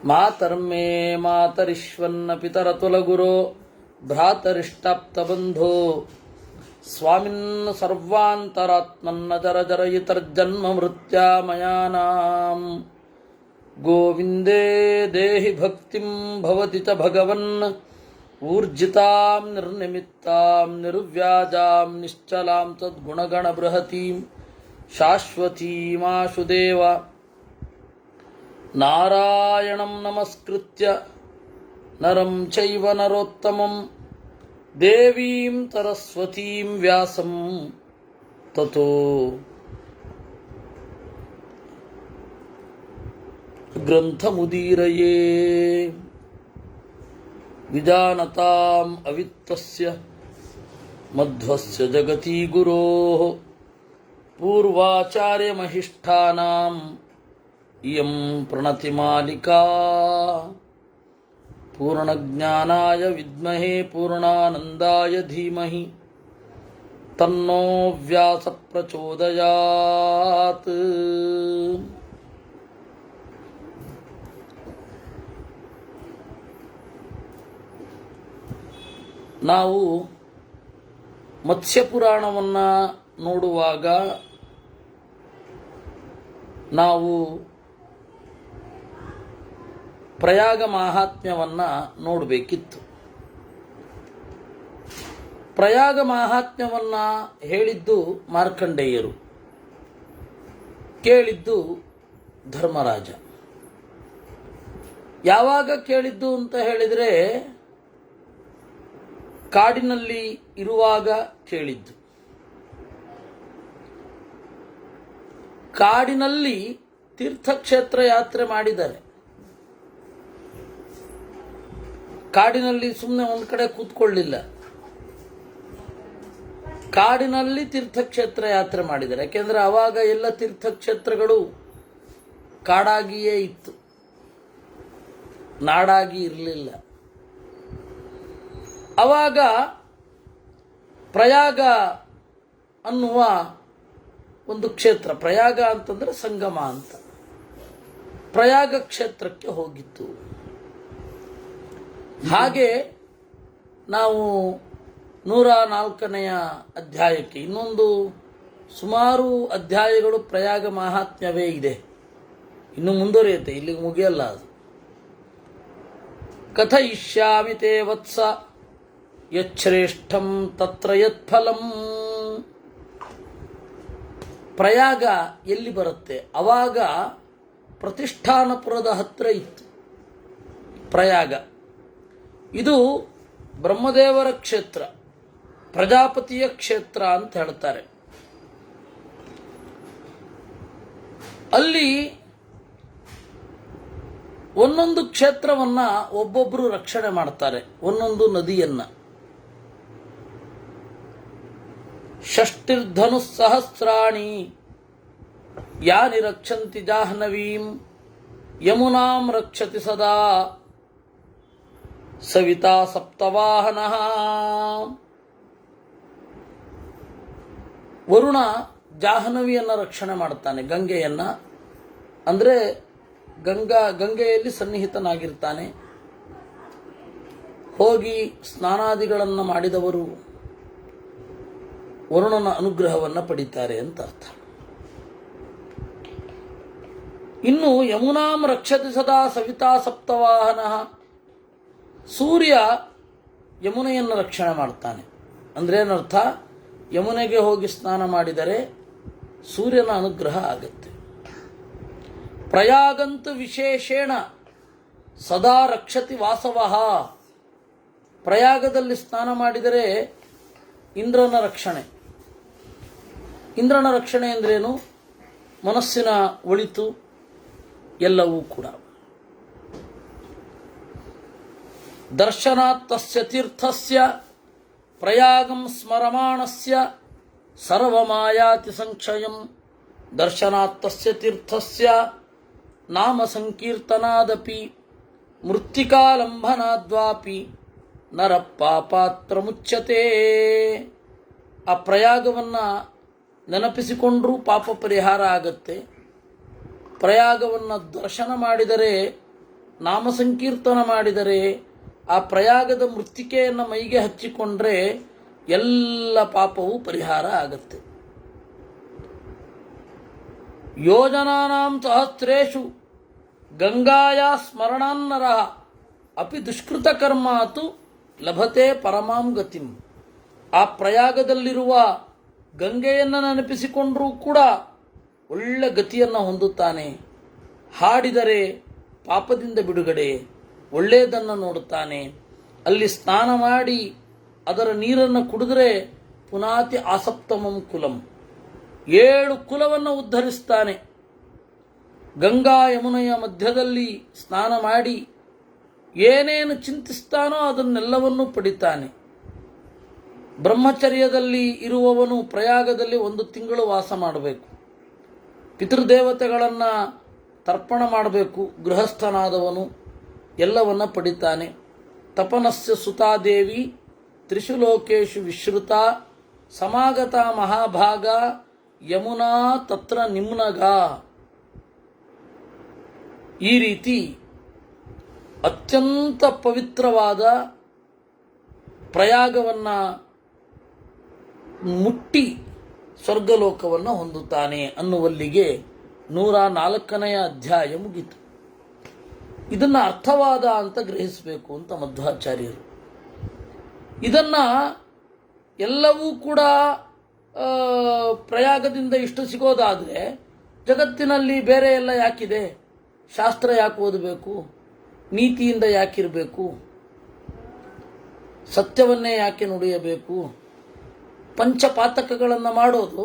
ಮಾತರ್ಮೇ ಮಾತರಿಶ್ವನ್ನ ಪಿತರತುಲಗುರೋ ಭ್ರಾತರಿಷ್ಟಾಪ್ತಬಂಧೋ ಸ್ವಾಮಿನ್ ಸರ್ವಾಂತರಾತ್ಮನ್ನ ಜರ ಜರಯಿತರ್ಜನ್ಮ ಮೃತ್ಯಾಮಯಾನಾಂ ಗೋವಿಂದೇ ದೇಹಿ ಭಕ್ತಿಂ ಭವತಿ ಚ ಭಗವನ್ ಊರ್ಜಿತಾಂ ನಿರ್ನಿಮಿತ್ತಾಂ ನಿರ್ವ್ಯಾಜಾಂ ನಿಶ್ಚಲಾಂ ತದ್ಗುಣಗಣ ಬೃಹತೀಂ ಶಾಶ್ವತೀಮಾಶುದೇವ ನಾರಾಯಣಂ ನಮಸ್ಕೃತ್ಯ ನರಂ ಚೈವ ನರೋತ್ತಮಂ ದೇವೀಂ ಸರಸ್ವತೀಂ ವ್ಯಾಸಂ ತತೋ ಗ್ರಂಥಮುದೀರಯೇ ವಿಜಾನತಾಂ ಅವಿತ್ತಸ್ಯ ಮಧ್ವಸ್ಯ ಜಗತಿ ಗುರೋಃ ಪೂರ್ವಾಚಾರ್ಯಮಹಿಷ್ಠಾನಾಂ ಇಯಂ ಪ್ರಣತಿಮಾಲಿಕಾ ಪೂರ್ಣಜ್ಞಾನಾಯ ವಿದ್ಮಹೇ ಪೂರ್ಣಾನಂದಾಯ ಧೀಮಹಿ ತನ್ನೋ ವ್ಯಾಸ ಪ್ರಚೋದಯಾತ್. ನಾವು ಮತ್ಸ್ಯಪುರಾಣವನ್ನು ನೋಡುವಾಗ ನಾವು ಪ್ರಯಾಗ ಮಾಹಾತ್ಮ್ಯವನ್ನು ನೋಡಬೇಕಿತ್ತು. ಪ್ರಯಾಗ ಮಾಹಾತ್ಮ್ಯವನ್ನು ಹೇಳಿದ್ದು ಮಾರ್ಕಂಡೇಯರು, ಕೇಳಿದ್ದು ಧರ್ಮರಾಜ. ಯಾವಾಗ ಕೇಳಿದ್ದು ಅಂತ ಹೇಳಿದರೆ ಕಾಡಿನಲ್ಲಿ ಇರುವಾಗ ಕೇಳಿದ್ದು. ಕಾಡಿನಲ್ಲಿ ತೀರ್ಥಕ್ಷೇತ್ರ ಯಾತ್ರೆ ಮಾಡಿದ್ದಾರೆ. ಕಾಡಿನಲ್ಲಿ ಸುಮ್ಮನೆ ಒಂದು ಕಡೆ ಕೂತ್ಕೊಳ್ಳಿಲ್ಲ, ಕಾಡಿನಲ್ಲಿ ತೀರ್ಥಕ್ಷೇತ್ರ ಯಾತ್ರೆ ಮಾಡಿದ್ದಾರೆ. ಯಾಕೆಂದರೆ ಆವಾಗ ಎಲ್ಲ ತೀರ್ಥಕ್ಷೇತ್ರಗಳು ಕಾಡಾಗಿಯೇ ಇತ್ತು, ನಾಡಾಗಿ ಇರಲಿಲ್ಲ. ಆವಾಗ ಪ್ರಯಾಗ ಅನ್ನುವ ಒಂದು ಕ್ಷೇತ್ರ, ಪ್ರಯಾಗ ಅಂತಂದರೆ ಸಂಗಮ ಅಂತ, ಪ್ರಯಾಗ ಕ್ಷೇತ್ರಕ್ಕೆ ಹೋಗಿತ್ತು. ಹಾಗೆ ನಾವು 104ನೇ ಅಧ್ಯಾಯಕ್ಕೆ ಇನ್ನೊಂದು ಸುಮಾರು ಅಧ್ಯಾಯಗಳು ಪ್ರಯಾಗ ಮಹಾತ್ಮ್ಯವೇ ಇದೆ, ಇನ್ನು ಮುಂದುವರಿಯುತ್ತೆ, ಇಲ್ಲಿಗೆ ಮುಗಿಯಲ್ಲ ಅದು. ಕಥಯಿಷ್ಯಾಮಿ ತೇ ವತ್ಸ ಯಚ್ಛ್ರೇಷ್ಠಂ ತತ್ರ ಯತ್ಫಲಂ. ಪ್ರಯಾಗ ಎಲ್ಲಿ ಬರುತ್ತೆ? ಅವಾಗ ಪ್ರತಿಷ್ಠಾನಪುರದ ಹತ್ತಿರ ಇತ್ತು ಪ್ರಯಾಗ. ಇದು ಬ್ರಹ್ಮದೇವರ ಕ್ಷೇತ್ರ, ಪ್ರಜಾಪತಿಯ ಕ್ಷೇತ್ರ ಅಂತ ಹೇಳ್ತಾರೆ. ಅಲ್ಲಿ ಒಂದೊಂದು ಕ್ಷೇತ್ರವನ್ನ ಒಬ್ಬೊಬ್ಬರು ರಕ್ಷಣೆ ಮಾಡ್ತಾರೆ, ಒಂದೊಂದು ನದಿಯನ್ನ. ಷಷ್ಟಿರ್ಧನು ಸಹಸ್ರಾಣಿ ಯಾನಿ ರಕ್ಷಂತಿ ಜಾಹ್ನವೀಂ ಯಮುನಾಂ ರಕ್ಷತಿ ಸದಾ ಸವಿತಾ ಸಪ್ತವಾಹನಃ. ವರುಣ ಜಾಹ್ನವಿಯನ್ನು ರಕ್ಷಣೆ ಮಾಡ್ತಾನೆ, ಗಂಗೆಯನ್ನ. ಅಂದರೆ ಗಂಗೆಯಲ್ಲಿ ಸನ್ನಿಹಿತನಾಗಿರ್ತಾನೆ. ಹೋಗಿ ಸ್ನಾನಾದಿಗಳನ್ನು ಮಾಡಿದವರು ವರುಣನ ಅನುಗ್ರಹವನ್ನು ಪಡಿತಾರೆ ಅಂತ ಅರ್ಥ. ಇನ್ನು ಯಮುನಾಂ ರಕ್ಷತಿ ಸದಾ ಸವಿತಾ ಸಪ್ತವಾಹನ. ಸೂರ್ಯ ಯಮುನೆಯನ್ನು ರಕ್ಷಣೆ ಮಾಡ್ತಾನೆ. ಅಂದ್ರೆ ಏನರ್ಥ? ಯಮುನೆಗೆ ಹೋಗಿ ಸ್ನಾನ ಮಾಡಿದರೆ ಸೂರ್ಯನ ಅನುಗ್ರಹ ಆಗುತ್ತೆ. ಪ್ರಯಾಗಂತು ವಿಶೇಷೇಣ ಸದಾ ರಕ್ಷತಿ ವಾಸವಃ. ಪ್ರಯಾಗದಲ್ಲಿ ಸ್ನಾನ ಮಾಡಿದರೆ ಇಂದ್ರನ ರಕ್ಷಣೆ. ಇಂದ್ರನ ರಕ್ಷಣೆ ಅಂದ್ರೇನು? ಮನಸ್ಸಿನ ಒಳಿತು ಎಲ್ಲವೂ ಕೂಡ. ದರ್ಶನಾತ್ ತಸ್ಯ ತೀರ್ಥಸ್ಯ ಪ್ರಯಾಗಂ ಸ್ಮರಮಾಣಸ್ಯ ಸರ್ವಮಾಯಾತಿ ಸಂಕ್ಷಯಂ. ದರ್ಶನಾತ್ ತಸ್ಯ ತೀರ್ಥಸ್ಯ ನಾಮ ಸಂಕೀರ್ತನಾದಪಿ ಮೃತ್ತಿಕಾಲಂಬನಾದ್ವಾಪಿ ನರ ಪಾಪಾತ್ರ ಮುಚ್ಯತೆ. ಆ ಪ್ರಯಾಗವನ್ನು ನೆನಪಿಸಿಕೊಂಡ್ರೂ ಪಾಪ ಪರಿಹಾರ ಆಗತ್ತೆ. ಪ್ರಯಾಗವನ್ನು ದರ್ಶನ ಮಾಡಿದರೆ ನಾಮ ಸಂಕೀರ್ತನ ಮಾಡಿದರೆ, ಆ ಪ್ರಯಾಗದ ಮೃತ್ತಿಕೆಯನ್ನು ಮೈಗೆ ಹಚ್ಚಿಕೊಂಡ್ರೆ ಎಲ್ಲ ಪಾಪವೂ ಪರಿಹಾರ ಆಗುತ್ತೆ. ಯೋಜನಾನಾಂ ಸಹಸ್ರೇಷು ಗಂಗಾಯ ಸ್ಮರಣಾನ್ನರ ಅಪಿ ದುಷ್ಕೃತ ಕರ್ಮಾತು ಲಭತೆ ಪರಮಾಂ ಗತಿಂ. ಆ ಪ್ರಯಾಗದಲ್ಲಿರುವ ಗಂಗೆಯನ್ನು ನೆನಪಿಸಿಕೊಂಡರೂ ಕೂಡ ಒಳ್ಳೆ ಗತಿಯನ್ನು ಹೊಂದುತ್ತಾನೆ. ಹಾಡಿದರೆ ಪಾಪದಿಂದ ಬಿಡುಗಡೆ, ಒಳ್ಳೆಯದನ್ನು ನೋಡುತ್ತಾನೆ. ಅಲ್ಲಿ ಸ್ನಾನ ಮಾಡಿ ಅದರ ನೀರನ್ನು ಕುಡಿದರೆ ಪುನಾತಿ ಆಸಪ್ತಮಂ ಕುಲಂ, 7 ಕುಲವನ್ನು ಉದ್ಧರಿಸ್ತಾನೆ. ಗಂಗಾ ಯಮುನೆಯ ಮಧ್ಯದಲ್ಲಿ ಸ್ನಾನ ಮಾಡಿ ಏನೇನು ಚಿಂತಿಸ್ತಾನೋ ಅದನ್ನೆಲ್ಲವನ್ನೂ ಪಡಿತಾನೆ. ಬ್ರಹ್ಮಚರ್ಯದಲ್ಲಿ ಇರುವವನು ಪ್ರಯಾಗದಲ್ಲಿ 1 ತಿಂಗಳು ವಾಸ ಮಾಡಬೇಕು. ಪಿತೃದೇವತೆಗಳನ್ನು ತರ್ಪಣ ಮಾಡಬೇಕು. ಗೃಹಸ್ಥನಾದವನು ಎಲ್ಲವನ್ನ ಪಡಿತಾನೆ. ತಪನಸ್ಯ ಸುತಾದೇವಿ ತ್ರಿಷು ಲೋಕೇಶು ವಿಶ್ರುತ ಸಮಾಗತ ಮಹಾಭಾಗ ಯಮುನಾ ತತ್ರ ನಿಮ್ನಗ. ಈ ರೀತಿ ಅತ್ಯಂತ ಪವಿತ್ರವಾದ ಪ್ರಯಾಗವನ್ನು ಮುಟ್ಟಿ ಸ್ವರ್ಗಲೋಕವನ್ನು ಹೊಂದುತ್ತಾನೆ ಅನ್ನುವಲ್ಲಿಗೆ 104ನೇ ಅಧ್ಯಾಯ ಮುಗಿತು. ಇದನ್ನು ಅರ್ಥವಾದ ಅಂತ ಗ್ರಹಿಸಬೇಕು ಅಂತ ಮಧ್ವಾಚಾರ್ಯರು. ಇದನ್ನು ಎಲ್ಲವೂ ಕೂಡ ಪ್ರಯಾಗದಿಂದ ಇಷ್ಟು ಸಿಗೋದಾದರೆ ಜಗತ್ತಿನಲ್ಲಿ ಬೇರೆ ಎಲ್ಲ ಯಾಕಿದೆ? ಶಾಸ್ತ್ರ ಯಾಕೆ ಓದಬೇಕು? ನೀತಿಯಿಂದ ಯಾಕಿರಬೇಕು? ಸತ್ಯವನ್ನೇ ಯಾಕೆ ನುಡಿಯಬೇಕು? ಪಂಚಪಾತಕಗಳನ್ನು ಮಾಡೋದು,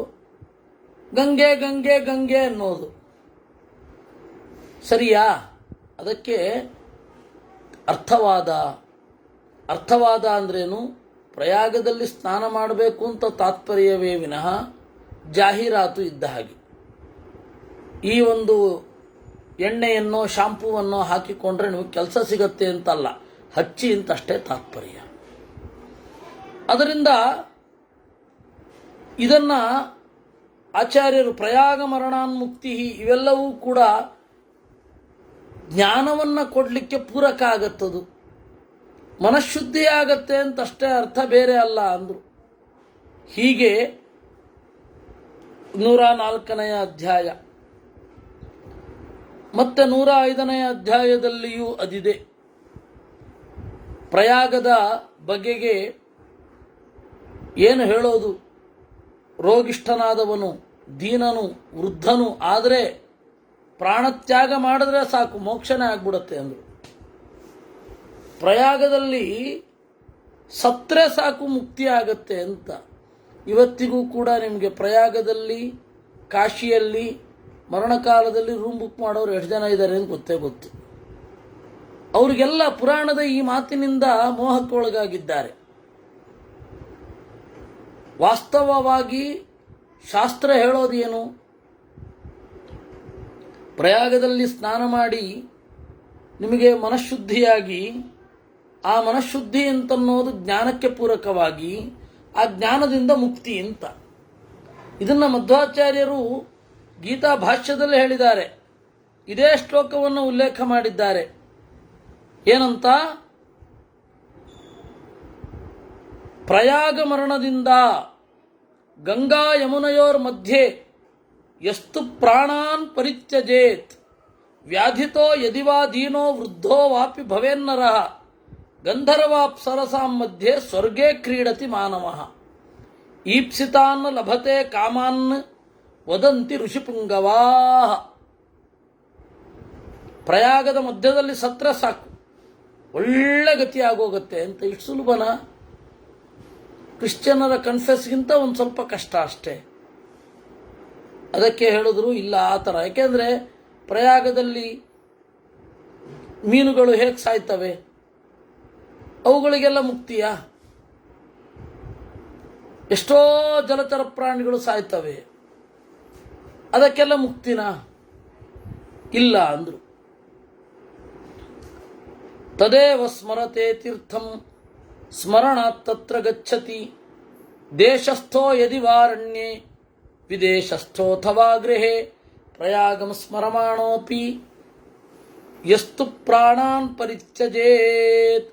ಗಂಗೆ ಗಂಗೆ ಗಂಗೆ ಅನ್ನೋದು ಸರಿಯಾ? ಅದಕ್ಕೆ ಅರ್ಥವಾದ ಅಂದ್ರೇನು? ಪ್ರಯಾಗದಲ್ಲಿ ಸ್ನಾನ ಮಾಡಬೇಕು ಅಂತ ತಾತ್ಪರ್ಯವೇ ವಿನಃ ಜಾಹೀರಾತು ಇದ್ದ ಹಾಗೆ. ಈ ಒಂದು ಎಣ್ಣೆಯನ್ನು ಶಾಂಪೂವನ್ನು ಹಾಕಿಕೊಂಡ್ರೆ ನಿಮಗೆ ಕೆಲಸ ಸಿಗತ್ತೆ ಅಂತಲ್ಲ, ಹಚ್ಚಿ ಅಂತಷ್ಟೇ ತಾತ್ಪರ್ಯ. ಅದರಿಂದ ಇದನ್ನ ಆಚಾರ್ಯರು ಪ್ರಯಾಗ ಮರಣಾನ್ಮುಕ್ತಿ ಇವೆಲ್ಲವೂ ಕೂಡ ಜ್ಞಾನವನ್ನು ಕೊಡಲಿಕ್ಕೆ ಪೂರಕ ಆಗತ್ತದು. ಮನಃಶುದ್ಧಿ ಆಗತ್ತೆ ಅಂತಷ್ಟೇ ಅರ್ಥ, ಬೇರೆ ಅಲ್ಲ ಅಂದರು. ಹೀಗೆ 104ನೇ ಅಧ್ಯಾಯ ಮತ್ತೆ 105ನೇ ಅಧ್ಯಾಯದಲ್ಲಿಯೂ ಅದಿದೆ. ಪ್ರಯಾಗದ ಬಗೆಗೆ ಏನು ಹೇಳೋದು? ರೋಗಿಷ್ಠನಾದವನು, ದೀನನು, ವೃದ್ಧನು ಆದರೆ ಪ್ರಾಣತ್ಯಾಗ ಮಾಡಿದ್ರೆ ಸಾಕು, ಮೋಕ್ಷನೇ ಆಗ್ಬಿಡುತ್ತೆ ಅಂದರು. ಪ್ರಯಾಗದಲ್ಲಿ ಸತ್ತರೆ ಸಾಕು, ಮುಕ್ತಿ ಆಗತ್ತೆ ಅಂತ. ಇವತ್ತಿಗೂ ಕೂಡ ನಿಮಗೆ ಪ್ರಯಾಗದಲ್ಲಿ, ಕಾಶಿಯಲ್ಲಿ ಮರಣಕಾಲದಲ್ಲಿ ರೂಮ್ ಬುಕ್ ಮಾಡೋರು ಎಷ್ಟು ಜನ ಇದ್ದಾರೆ ಅಂತ ಗೊತ್ತು. ಅವರಿಗೆಲ್ಲ ಪುರಾಣದ ಈ ಮಾತಿನಿಂದ ಮೋಹಕ್ಕೊಳಗಾಗಿದ್ದಾರೆ. ವಾಸ್ತವವಾಗಿ ಶಾಸ್ತ್ರ ಹೇಳೋದು ಏನು? ಪ್ರಯಾಗದಲ್ಲಿ ಸ್ನಾನ ಮಾಡಿ ನಿಮಗೆ ಮನಃಶುದ್ಧಿಯಾಗಿ, ಆ ಮನಃಶುದ್ಧಿ ಅಂತನ್ನೋದು ಜ್ಞಾನಕ್ಕೆ ಪೂರಕವಾಗಿ, ಆ ಜ್ಞಾನದಿಂದ ಮುಕ್ತಿ ಅಂತ. ಇದನ್ನು ಮಧ್ವಾಚಾರ್ಯರು ಗೀತಾ ಭಾಷ್ಯದಲ್ಲಿ ಹೇಳಿದ್ದಾರೆ. ಇದೇ ಶ್ಲೋಕವನ್ನು ಉಲ್ಲೇಖ ಮಾಡಿದ್ದಾರೆ. ಏನಂತ? ಪ್ರಯಾಗ ಮರಣದಿಂದ ಗಂಗಾ ಯಮುನಯೋರ್ ಮಧ್ಯೆ ಯಸ್ತು ಪ್ರಾಣಾನ್ ಪರಿತ್ಯಜೇತ್ ವ್ಯಾಧಿತೋ ಯದಿವಾ ದೀನೋ ವೃದ್ಧೋ ವಾಪಿ ಭವೇನ್ನರಃ ಗಂಧರ್ವಾಪ್ಸರಸಾಂ ಮಧ್ಯೆ ಸ್ವರ್ಗೇ ಕ್ರೀಡತಿ ಮಾನವಃ ಈಪ್ಸಿತಾನ್ ಲಭತೆ ಕಾಮಾನ್ ವದಂತಿ ಋಷಿಪುಂಗವಾಹ. ಪ್ರಯಾಗದ ಮಧ್ಯದಲ್ಲಿ ಸತ್ರ ಸಾಕು, ಒಳ್ಳೆ ಗತಿ ಆಗೋಗುತ್ತೆ ಅಂತ. ಇಷ್ಟು ಸುಲಭನ? ಕ್ರಿಶ್ಚಿಯನ್ನರ ಕನ್ಫೆಸ್ಗಿಂತ ಒಂದು ಸ್ವಲ್ಪ ಕಷ್ಟ ಅಷ್ಟೇ. ಅದಕ್ಕೆ ಹೇಳಿದ್ರು ಇಲ್ಲ ಆ ಥರ. ಯಾಕೆಂದರೆ ಪ್ರಯಾಗದಲ್ಲಿ ಮೀನುಗಳು ಹೇಗೆ ಸಾಯ್ತವೆ? ಅವುಗಳಿಗೆಲ್ಲ ಮುಕ್ತಿಯಾ? ಎಷ್ಟೋ ಜಲಚರ ಪ್ರಾಣಿಗಳು ಸಾಯ್ತವೆ, ಅದಕ್ಕೆಲ್ಲ ಮುಕ್ತಿನಾ? ಇಲ್ಲ ಅಂದರು. ತದೇವ ಸ್ಮರತೆ ತೀರ್ಥಂ ಸ್ಮರಣಾತ್ ತತ್ರ ಗಚ್ಚತಿ ದೇಶಸ್ಥೋ ಯದಿ ವಾರಣ್ಯೇ ವಿದೇಶಸ್ಥೋಥವಾ ಗೃಹೇ ಪ್ರಯಾಗಂ ಸ್ಮರಮಾಣೋಪಿ ಎಷ್ಟು ಪ್ರಾಣಾನ್ ಪರಿತ್ಯಜೇತ್.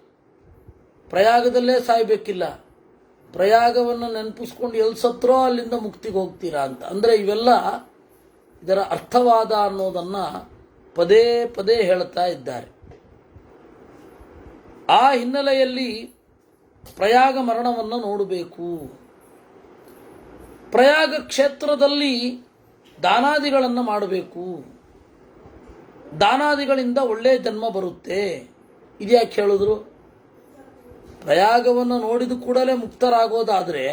ಪ್ರಯಾಗದಲ್ಲೇ ಸಾಯ್ಬೇಕಿಲ್ಲ, ಪ್ರಯಾಗವನ್ನು ನೆನಪಿಸ್ಕೊಂಡು ಎಲ್ಲಿ ಸತ್ರೋ ಅಲ್ಲಿಂದ ಮುಕ್ತಿಗೆ ಹೋಗ್ತೀರಾ ಅಂತ. ಅಂದರೆ ಇವೆಲ್ಲ ಇದರ ಅರ್ಥವಾದ ಅನ್ನೋದನ್ನು ಪದೇ ಪದೇ ಹೇಳ್ತಾ ಇದ್ದಾರೆ. ಆ ಹಿನ್ನೆಲೆಯಲ್ಲಿ ಪ್ರಯಾಗ ಮರಣವನ್ನು ನೋಡಬೇಕು. ಪ್ರಯಾಗ ಕ್ಷೇತ್ರದಲ್ಲಿ ದಾನಾದಿಗಳನ್ನು ಮಾಡಬೇಕು. ದಾನಾದಿಗಳಿಂದ ಒಳ್ಳೆಯ ಜನ್ಮ ಬರುತ್ತೆ. ಇದ್ಯಾಕೆ ಹೇಳಿದ್ರು? ಪ್ರಯಾಗವನ್ನು ನೋಡಿದ ಕೂಡಲೇ ಮುಕ್ತರಾಗೋದಾದರೆ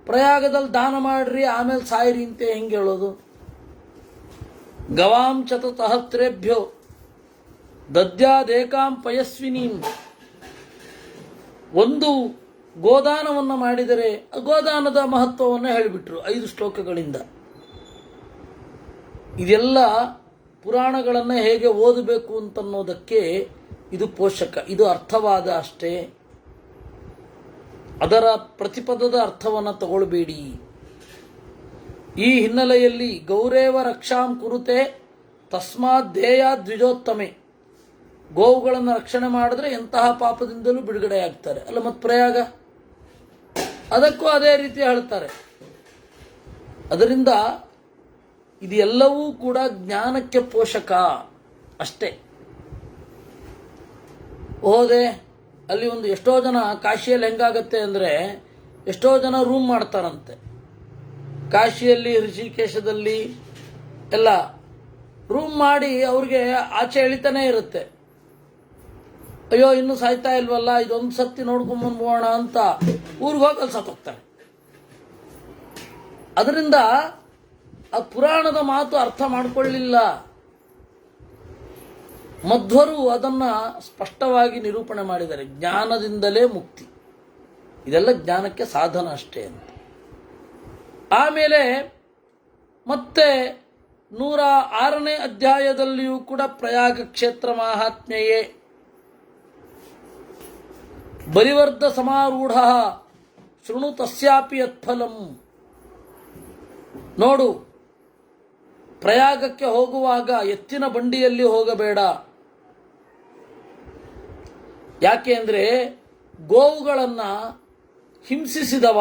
ಪ್ರಯಾಗದಲ್ಲಿ ದಾನ ಮಾಡ್ರಿ ಆಮೇಲೆ ಸಾಯಿರಿ ಅಂತ ಹೆಂಗೆ ಹೇಳೋದು? ಗವಾಂ ಚತತಹಸ್ರೇಭ್ಯೋ ದದ್ಯಾದೇಕಾಂ ಪಯಸ್ವಿನೀಂ. ಒಂದು ಗೋದಾನವನ್ನು ಮಾಡಿದರೆ ಗೋದಾನದ ಮಹತ್ವವನ್ನು ಹೇಳಿಬಿಟ್ರು 5 ಶ್ಲೋಕಗಳಿಂದ. ಇದೆಲ್ಲ ಪುರಾಣಗಳನ್ನು ಹೇಗೆ ಓದಬೇಕು ಅಂತನ್ನೋದಕ್ಕೆ ಇದು ಪೋಷಕ. ಇದು ಅರ್ಥವಾದ ಅಷ್ಟೇ, ಅದರ ಪ್ರತಿಪದದ ಅರ್ಥವನ್ನು ತಗೊಳ್ಬೇಡಿ. ಈ ಹಿನ್ನೆಲೆಯಲ್ಲಿ ಗೌರೇವ ರಕ್ಷಾಂ ಕುರುತೆ ತಸ್ಮಾತ್ ಧ್ಯೇಯ ದ್ವಿಜೋತ್ತಮೆ. ಗೋವುಗಳನ್ನು ರಕ್ಷಣೆ ಮಾಡಿದ್ರೆ ಎಂತಹ ಪಾಪದಿಂದಲೂ ಬಿಡುಗಡೆ ಆಗ್ತಾರೆ ಅಲ್ಲ. ಮತ್ತು ಪ್ರಯಾಗ ಅದಕ್ಕೂ ಅದೇ ರೀತಿ ಹೇಳ್ತಾರೆ. ಅದರಿಂದ ಇದೆಲ್ಲವೂ ಕೂಡ ಜ್ಞಾನಕ್ಕೆ ಪೋಷಕ ಅಷ್ಟೇ. ಹೋದೆ ಅಲ್ಲಿ ಒಂದು ಎಷ್ಟೋ ಜನ ಕಾಶಿಯಲ್ಲಿ ಹೆಂಗಾಗತ್ತೆ ಅಂದರೆ ಎಷ್ಟೋ ಜನ ರೂಮ್ ಮಾಡ್ತಾರಂತೆ. ಕಾಶಿಯಲ್ಲಿ ಋಷಿಕೇಶದಲ್ಲಿ ಎಲ್ಲ ರೂಮ್ ಮಾಡಿ ಅವ್ರಿಗೆ ಆಚೆ ಎಳಿತಾನೆ ಇರುತ್ತೆ. ಅಯ್ಯೋ ಇನ್ನೂ ಸಾಯ್ತಾ ಇಲ್ವಲ್ಲ, ಇದೊಂದು ಸತಿ ನೋಡ್ಕೊಂಬಂದ್ಬೋಣ ಅಂತ ಊರಿಗೆ ಹೋಗಿ ಅಲ್ಲಿ ಸತ್ತೋಗ್ತಾರೆ. ಅದರಿಂದ ಆ ಪುರಾಣದ ಮಾತು ಅರ್ಥ ಮಾಡಿಕೊಳ್ಳಿಲ್ಲ. ಮಧ್ವರು ಅದನ್ನ ಸ್ಪಷ್ಟವಾಗಿ ನಿರೂಪಣೆ ಮಾಡಿದ್ದಾರೆ. ಜ್ಞಾನದಿಂದಲೇ ಮುಕ್ತಿ, ಇದೆಲ್ಲ ಜ್ಞಾನಕ್ಕೆ ಸಾಧನ ಅಷ್ಟೇ ಅಂತ. ಆಮೇಲೆ ಮತ್ತೆ 106ನೇ ಅಧ್ಯಾಯದಲ್ಲಿಯೂ ಕೂಡ ಪ್ರಯಾಗ ಕ್ಷೇತ್ರ ಮಾಹಾತ್ಮ್ಯಯೇ ಬಲಿವರ್ಧ ಸಮಾರೂಢ ಶೃಣು ತಸ್ಯಾಪಿ ಯತ್ಫಲಂ. ನೋಡು, ಪ್ರಯಾಗಕ್ಕೆ ಹೋಗುವಾಗ ಎತ್ತಿನ ಬಂಡಿಯಲ್ಲಿ ಹೋಗಬೇಡ. ಯಾಕೆ ಅಂದರೆ ಗೋವುಗಳನ್ನು ಹಿಂಸಿಸಿದವ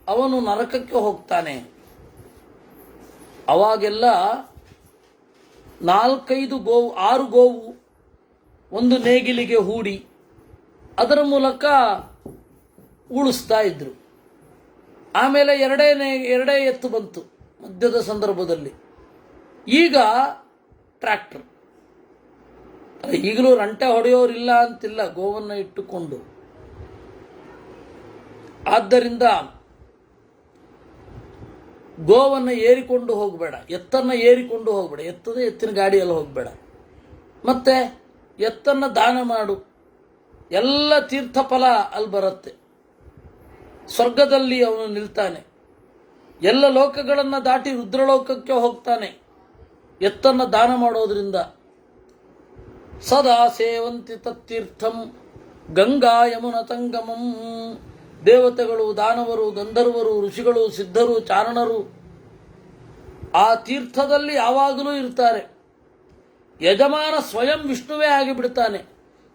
ಅವನು ನರಕಕ್ಕೆ ಹೋಗ್ತಾನೆ. ಅವಾಗೆಲ್ಲ 4-5 ಗೋವು 6 ಗೋವು ಒಂದು ನೇಗಿಲಿಗೆ ಹೂಡಿ ಅದರ ಮೂಲಕ ಉಳಿಸ್ತಾ ಇದ್ರು. ಆಮೇಲೆ ಎರಡೇ ಎತ್ತು ಬಂತು ಮಧ್ಯದ ಸಂದರ್ಭದಲ್ಲಿ. ಈಗ ಟ್ರ್ಯಾಕ್ಟರ್. ಈಗಲೂ ರಂಟೆ ಹೊಡೆಯೋರಿಲ್ಲ ಅಂತಿಲ್ಲ ಗೋವನ್ನು ಇಟ್ಟುಕೊಂಡು. ಆದ್ದರಿಂದ ಗೋವನ್ನು ಏರಿಕೊಂಡು ಹೋಗಬೇಡ, ಎತ್ತನ್ನು ಏರಿಕೊಂಡು ಹೋಗಬೇಡ, ಎತ್ತಿನ ಗಾಡಿಯಲ್ಲಿ ಹೋಗಬೇಡ. ಮತ್ತೆ ಎತ್ತನ್ನು ದಾನ ಮಾಡು, ಎಲ್ಲ ತೀರ್ಥಫಲ ಅಲ್ಲಿ ಬರುತ್ತೆ. ಸ್ವರ್ಗದಲ್ಲಿ ಅವನು ನಿಲ್ತಾನೆ, ಎಲ್ಲ ಲೋಕಗಳನ್ನು ದಾಟಿ ರುದ್ರಲೋಕಕ್ಕೆ ಹೋಗ್ತಾನೆ ಎತ್ತನ್ನು ದಾನ ಮಾಡೋದ್ರಿಂದ. ಸದಾ ಸೇವಂತಿ ತತ್ತೀರ್ಥಂ ಗಂಗಾ ಯಮುನ ಸಂಗಮಂ. ದೇವತೆಗಳು, ದಾನವರು, ಗಂಧರ್ವರು, ಋಷಿಗಳು, ಸಿದ್ಧರು, ಚಾರಣರು ಆ ತೀರ್ಥದಲ್ಲಿ ಯಾವಾಗಲೂ ಇರ್ತಾರೆ. ಯಜಮಾನ ಸ್ವಯಂ ವಿಷ್ಣುವೇ ಆಗಿಬಿಡ್ತಾನೆ.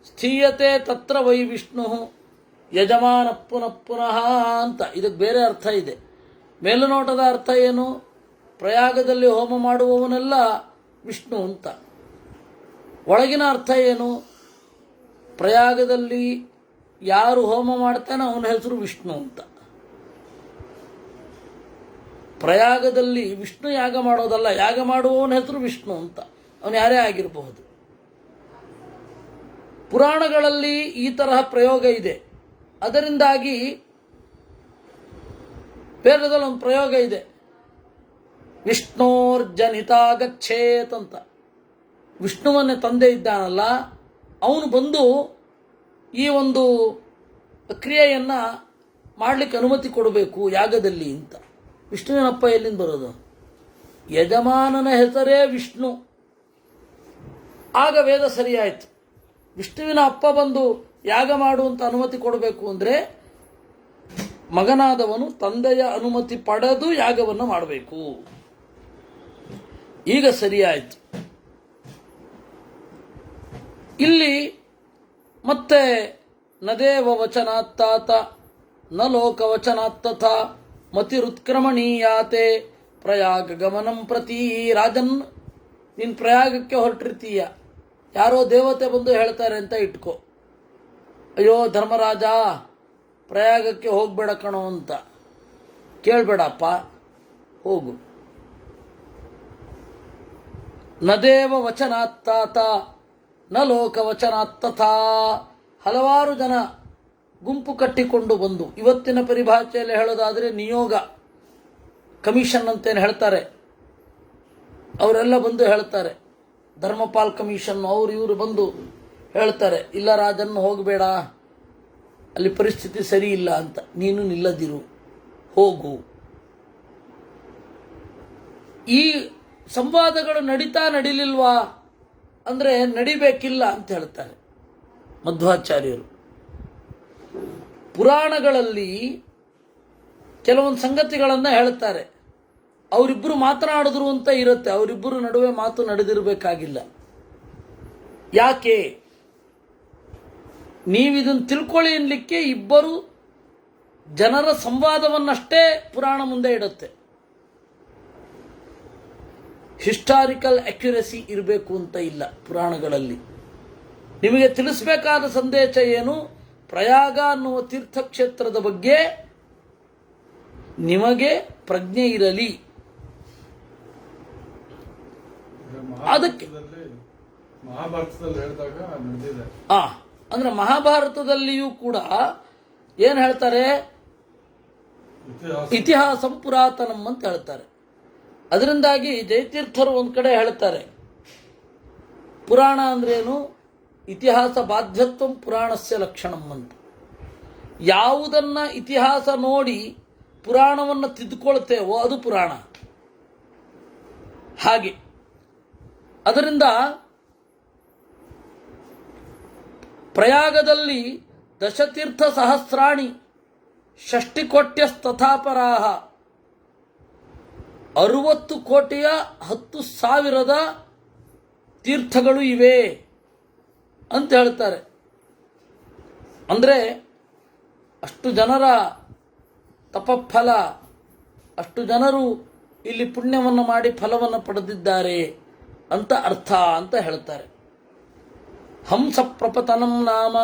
ಸ್ಥೀಯತೆ ತತ್ರ ವೈ ವಿಷ್ಣು ಯಜಮಾನ ಪುನಃ ಪುನಃ ಅಂತ. ಇದಕ್ಕೆ ಬೇರೆ ಅರ್ಥ ಇದೆ. ಮೇಲುನೋಟದ ಅರ್ಥ ಏನು? ಪ್ರಯಾಗದಲ್ಲಿ ಹೋಮ ಮಾಡುವವನೆಲ್ಲ ವಿಷ್ಣು ಅಂತ. ಒಳಗಿನ ಅರ್ಥ ಏನು? ಪ್ರಯಾಗದಲ್ಲಿ ಯಾರು ಹೋಮ ಮಾಡ್ತಾನೆ ಅವನ ಹೆಸರು ವಿಷ್ಣು ಅಂತ. ಪ್ರಯಾಗದಲ್ಲಿ ವಿಷ್ಣು ಯಾಗ ಮಾಡೋದಲ್ಲ, ಯಾಗ ಮಾಡುವವನ ಹೆಸರು ವಿಷ್ಣು ಅಂತ. ಅವನು ಯಾರೇ ಆಗಿರಬಹುದು. ಪುರಾಣಗಳಲ್ಲಿ ಈ ತರಹ ಪ್ರಯೋಗ ಇದೆ. ಅದರಿಂದಾಗಿ ವೇದದಲ್ಲಿ ಒಂದು ಪ್ರಯೋಗ ಇದೆ, ವಿಷ್ಣೋರ್ಜನಿತಾಗಚ್ಛೇತ್ ಅಂತ. ವಿಷ್ಣುವನ್ನೇ ತಂದೆ ಇದ್ದಾನಲ್ಲ ಅವನು ಬಂದು ಈ ಒಂದು ಕ್ರಿಯೆಯನ್ನು ಮಾಡಲಿಕ್ಕೆ ಅನುಮತಿ ಕೊಡಬೇಕು ಯಾಗದಲ್ಲಿ ಅಂತ. ವಿಷ್ಣುವಿನಪ್ಪ ಎಲ್ಲಿಂದ ಬರೋದು? ಯಜಮಾನನ ಹೆಸರೇ ವಿಷ್ಣು. ಆಗ ವೇದ ಸರಿಯಾಯಿತು. ವಿಷ್ಣುವಿನ ಅಪ್ಪ ಬಂದು ಯಾಗ ಮಾಡುವಂತ ಅನುಮತಿ ಕೊಡಬೇಕು ಅಂದರೆ ಮಗನಾದವನು ತಂದೆಯ ಅನುಮತಿ ಪಡೆದು ಯಾಗವನ್ನು ಮಾಡಬೇಕು. ಈಗ ಸರಿಯಾಯಿತು. ಇಲ್ಲಿ ಮತ್ತೆ ನದೇವ ವಚನಾತ್ತಾತ ನ ಲೋಕವಚನಾತ್ತಥ ಮತಿರುತ್ಕ್ರಮಣೀಯಾತೆ ಪ್ರಯಾಗ ಗಮನಂ ಪ್ರತಿ. ರಾಜನ್, ನೀನು ಪ್ರಯಾಗಕ್ಕೆ ಹೊರಟಿರ್ತೀಯ, ಯಾರೋ ದೇವತೆ ಬಂದು ಹೇಳ್ತಾರೆ ಅಂತ ಇಟ್ಕೋ, ಅಯ್ಯೋ ಧರ್ಮರಾಜ ಪ್ರಯಾಗಕ್ಕೆ ಹೋಗಬೇಡ ಕಣೋ ಅಂತ. ಕೇಳಬೇಡಪ್ಪ, ಹೋಗು. ನದೇವ ವಚನಾತ್ತಾತ ನ ಲೋಕವಚನಾತ್ತಥಾ. ಹಲವಾರು ಜನ ಗುಂಪು ಕಟ್ಟಿಕೊಂಡು ಬಂದು, ಇವತ್ತಿನ ಪರಿಭಾಷೆಯಲ್ಲಿ ಹೇಳೋದಾದರೆ ನಿಯೋಗ, ಕಮಿಷನ್ ಅಂತೇನು ಹೇಳ್ತಾರೆ, ಅವರೆಲ್ಲ ಬಂದು ಹೇಳ್ತಾರೆ, ಧರ್ಮಪಾಲ್ ಕಮಿಷನ್ ಅವರು ಇವರು ಬಂದು ಹೇಳ್ತಾರೆ, ಇಲ್ಲ ರಾಜನ್ನು ಹೋಗಬೇಡ, ಅಲ್ಲಿ ಪರಿಸ್ಥಿತಿ ಸರಿ ಇಲ್ಲ ಅಂತ. ನೀನು ನಿಲ್ಲದಿರು, ಹೋಗು. ಈ ಸಂವಾದಗಳು ನಡೀಲಿಲ್ವಾ ಅಂದರೆ ನಡಿಬೇಕಿಲ್ಲ ಅಂತ ಹೇಳ್ತಾರೆ ಮಧ್ವಾಚಾರ್ಯರು. ಪುರಾಣಗಳಲ್ಲಿ ಕೆಲವೊಂದು ಸಂಗತಿಗಳನ್ನು ಹೇಳ್ತಾರೆ, ಅವರಿಬ್ಬರು ಮಾತನಾಡಿದ್ರು ಅಂತ ಇರುತ್ತೆ, ಅವರಿಬ್ಬರು ನಡುವೆ ಮಾತು ನಡೆದಿರಬೇಕಾಗಿಲ್ಲ. ಯಾಕೆ? ನೀವಿದನ್ನು ತಿಳ್ಕೊಳ್ಳಿ ಅನ್ನಲಿಕ್ಕೆ ಇಬ್ಬರು ಜನರ ಸಂವಾದವನ್ನಷ್ಟೇ ಪುರಾಣ ಮುಂದೆ ಇಡುತ್ತೆ. ಹಿಸ್ಟಾರಿಕಲ್ ಅಕ್ಯುರಸಿ ಇರಬೇಕು ಅಂತ ಇಲ್ಲ ಪುರಾಣಗಳಲ್ಲಿ. ನಿಮಗೆ ತಿಳಿಸಬೇಕಾದ ಸಂದೇಶ ಏನು? ಪ್ರಯಾಗ ಅನ್ನುವ ತೀರ್ಥಕ್ಷೇತ್ರದ ಬಗ್ಗೆ ನಿಮಗೆ ಪ್ರಜ್ಞೆ ಇರಲಿ. ಅದಕ್ಕೆ ಮಹಾಭಾರತದಲ್ಲಿ ಹೇಳಿದಾಗ ನಡೆದಿದೆ. ಅಂದ್ರೆ ಮಹಾಭಾರತದಲ್ಲಿಯೂ ಕೂಡ ಏನು ಹೇಳ್ತಾರೆ? ಇತಿಹಾಸಂ ಪುರಾತನಂ ಅಂತ ಹೇಳ್ತಾರೆ. ಅದರಿಂದಾಗಿ ಜಯತೀರ್ಥರು ಒಂದು ಕಡೆ ಹೇಳ್ತಾರೆ, ಪುರಾಣ ಅಂದ್ರೇನು? ಇತಿಹಾಸ ಬಾಧ್ಯತ್ವಂ ಪುರಾಣಸ್ಯ ಲಕ್ಷಣಂ ಅಂತ. ಯಾವುದನ್ನ ಇತಿಹಾಸ ನೋಡಿ ಪುರಾಣವನ್ನು ತಿದ್ದುಕೊಳ್ತೇವೋ ಅದು ಪುರಾಣ. ಹಾಗೆ ಅದರಿಂದ ಪ್ರಯಾಗದಲ್ಲಿ ದಶತೀರ್ಥ ಸಹಸ್ರಾಣಿ ಷಷ್ಟಿಕೋಟ್ಯಸ್ತಥಾಪರಾಹ, 60 ಕೋಟಿಯ 10,000 ತೀರ್ಥಗಳು ಇವೆ ಅಂತ ಹೇಳ್ತಾರೆ. ಅಂದರೆ ಅಷ್ಟು ಜನರ ತಪಫಲ, ಅಷ್ಟು ಜನರು ಇಲ್ಲಿ ಪುಣ್ಯವನ್ನು ಮಾಡಿ ಫಲವನ್ನು ಪಡೆದಿದ್ದಾರೆ ಅಂತ ಅರ್ಥ ಅಂತ ಹೇಳ್ತಾರೆ. ಹಂಸ ಪ್ರಪತನಂ ನಾಮ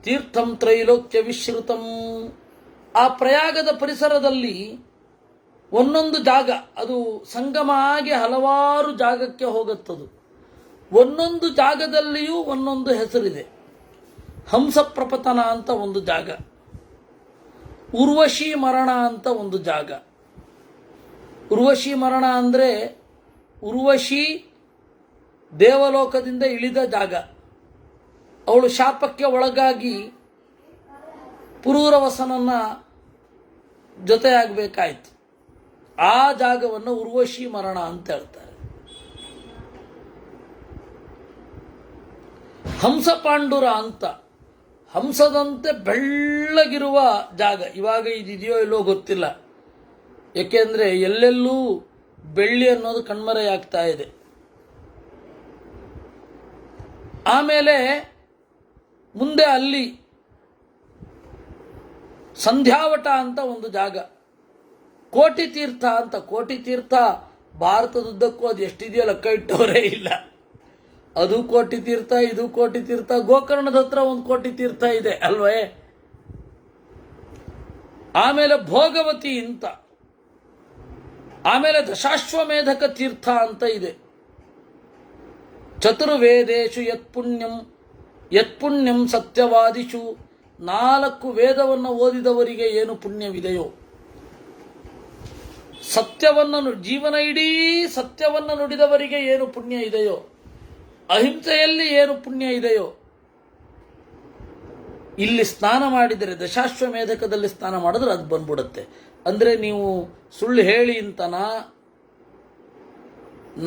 ತೀರ್ಥಂ ತ್ರೈಲೋಕ್ಯ ವಿಶ್ರುತಂ. ಆ ಪ್ರಯಾಗದ ಪರಿಸರದಲ್ಲಿ ಒಂದೊಂದು ಜಾಗ, ಅದು ಸಂಗಮ ಆಗಿ ಹಲವಾರು ಜಾಗಕ್ಕೆ ಹೋಗುತ್ತದು. ಒಂದೊಂದು ಜಾಗದಲ್ಲಿಯೂ ಒಂದೊಂದು ಹೆಸರಿದೆ. ಹಂಸ ಪ್ರಪತನ ಅಂತ ಒಂದು ಜಾಗ, ಉರ್ವಶಿ ಮರಣ ಅಂತ ಒಂದು ಜಾಗ. ಉರ್ವಶಿ ಮರಣ ಅಂದರೆ ಉರ್ವಶಿ ದೇವಲೋಕದಿಂದ ಇಳಿದ ಜಾಗ. ಅವಳು ಶಾಪಕ್ಕೆ ಒಳಗಾಗಿ ಪುರೂರವಸನನ್ನ ಜೊತೆಯಾಗಬೇಕಾಯ್ತು. ಆ ಜಾಗವನ್ನು ಉರ್ವಶಿ ಮರಣ ಅಂತ ಹೇಳ್ತಾರೆ. ಹಂಸ ಪಾಂಡುರ ಅಂತ, ಹಂಸದಂತೆ ಬೆಳ್ಳಗಿರುವ ಜಾಗ. ಇವಾಗ ಇದಿದೆಯೋ ಇಲ್ಲೋ ಗೊತ್ತಿಲ್ಲ, ಏಕೆಂದರೆ ಎಲ್ಲೆಲ್ಲೂ ಬೆಳ್ಳಿ ಅನ್ನೋದು ಕಣ್ಮರೆಯಾಗ್ತಾ ಇದೆ. ಆಮೇಲೆ ಮುಂದೆ ಅಲ್ಲಿ ಸಂಧ್ಯಾವಟ ಅಂತ ಒಂದು ಜಾಗ, ಕೋಟಿ ತೀರ್ಥ ಅಂತ. ಕೋಟಿ ತೀರ್ಥ ಭಾರತದುದ್ದಕ್ಕೂ ಅದು ಎಷ್ಟಿದೆಯೋ ಲೆಕ್ಕ ಇಟ್ಟವರೇ ಇಲ್ಲ. ಅದು ಕೋಟಿ ತೀರ್ಥ, ಇದು ಕೋಟಿ ತೀರ್ಥ. ಗೋಕರ್ಣದ ಹತ್ರ ಒಂದು ಕೋಟಿ ತೀರ್ಥ ಇದೆ ಅಲ್ವೇ. ಆಮೇಲೆ ಭೋಗವತಿ ಅಂತ, ಆಮೇಲೆ ದಶಾಶ್ವಮೇಧಕ ತೀರ್ಥ ಅಂತ ಇದೆ. ಚತುರ್ವೇದೇಶು ಯತ್ಪುಣ್ಯಂ ಸತ್ಯವಾದಿಷು. 4 ವೇದವನ್ನು ಓದಿದವರಿಗೆ ಏನು ಪುಣ್ಯವಿದೆಯೋ, ಸತ್ಯವನ್ನು ಜೀವನ ಇಡೀ ಸತ್ಯವನ್ನು ನುಡಿದವರಿಗೆ ಏನು ಪುಣ್ಯ ಇದೆಯೋ, ಅಹಿಂಸೆಯಲ್ಲಿ ಏನು ಪುಣ್ಯ ಇದೆಯೋ, ಇಲ್ಲಿ ಸ್ನಾನ ಮಾಡಿದರೆ, ದಶಾಶ್ವಮೇಧಕದಲ್ಲಿ ಸ್ನಾನ ಮಾಡಿದ್ರೆ ಅದು ಬಂದ್ಬಿಡುತ್ತೆ. ಅಂದರೆ ನೀವು ಸುಳ್ಳು ಹೇಳಿ ಅಂತನಾ?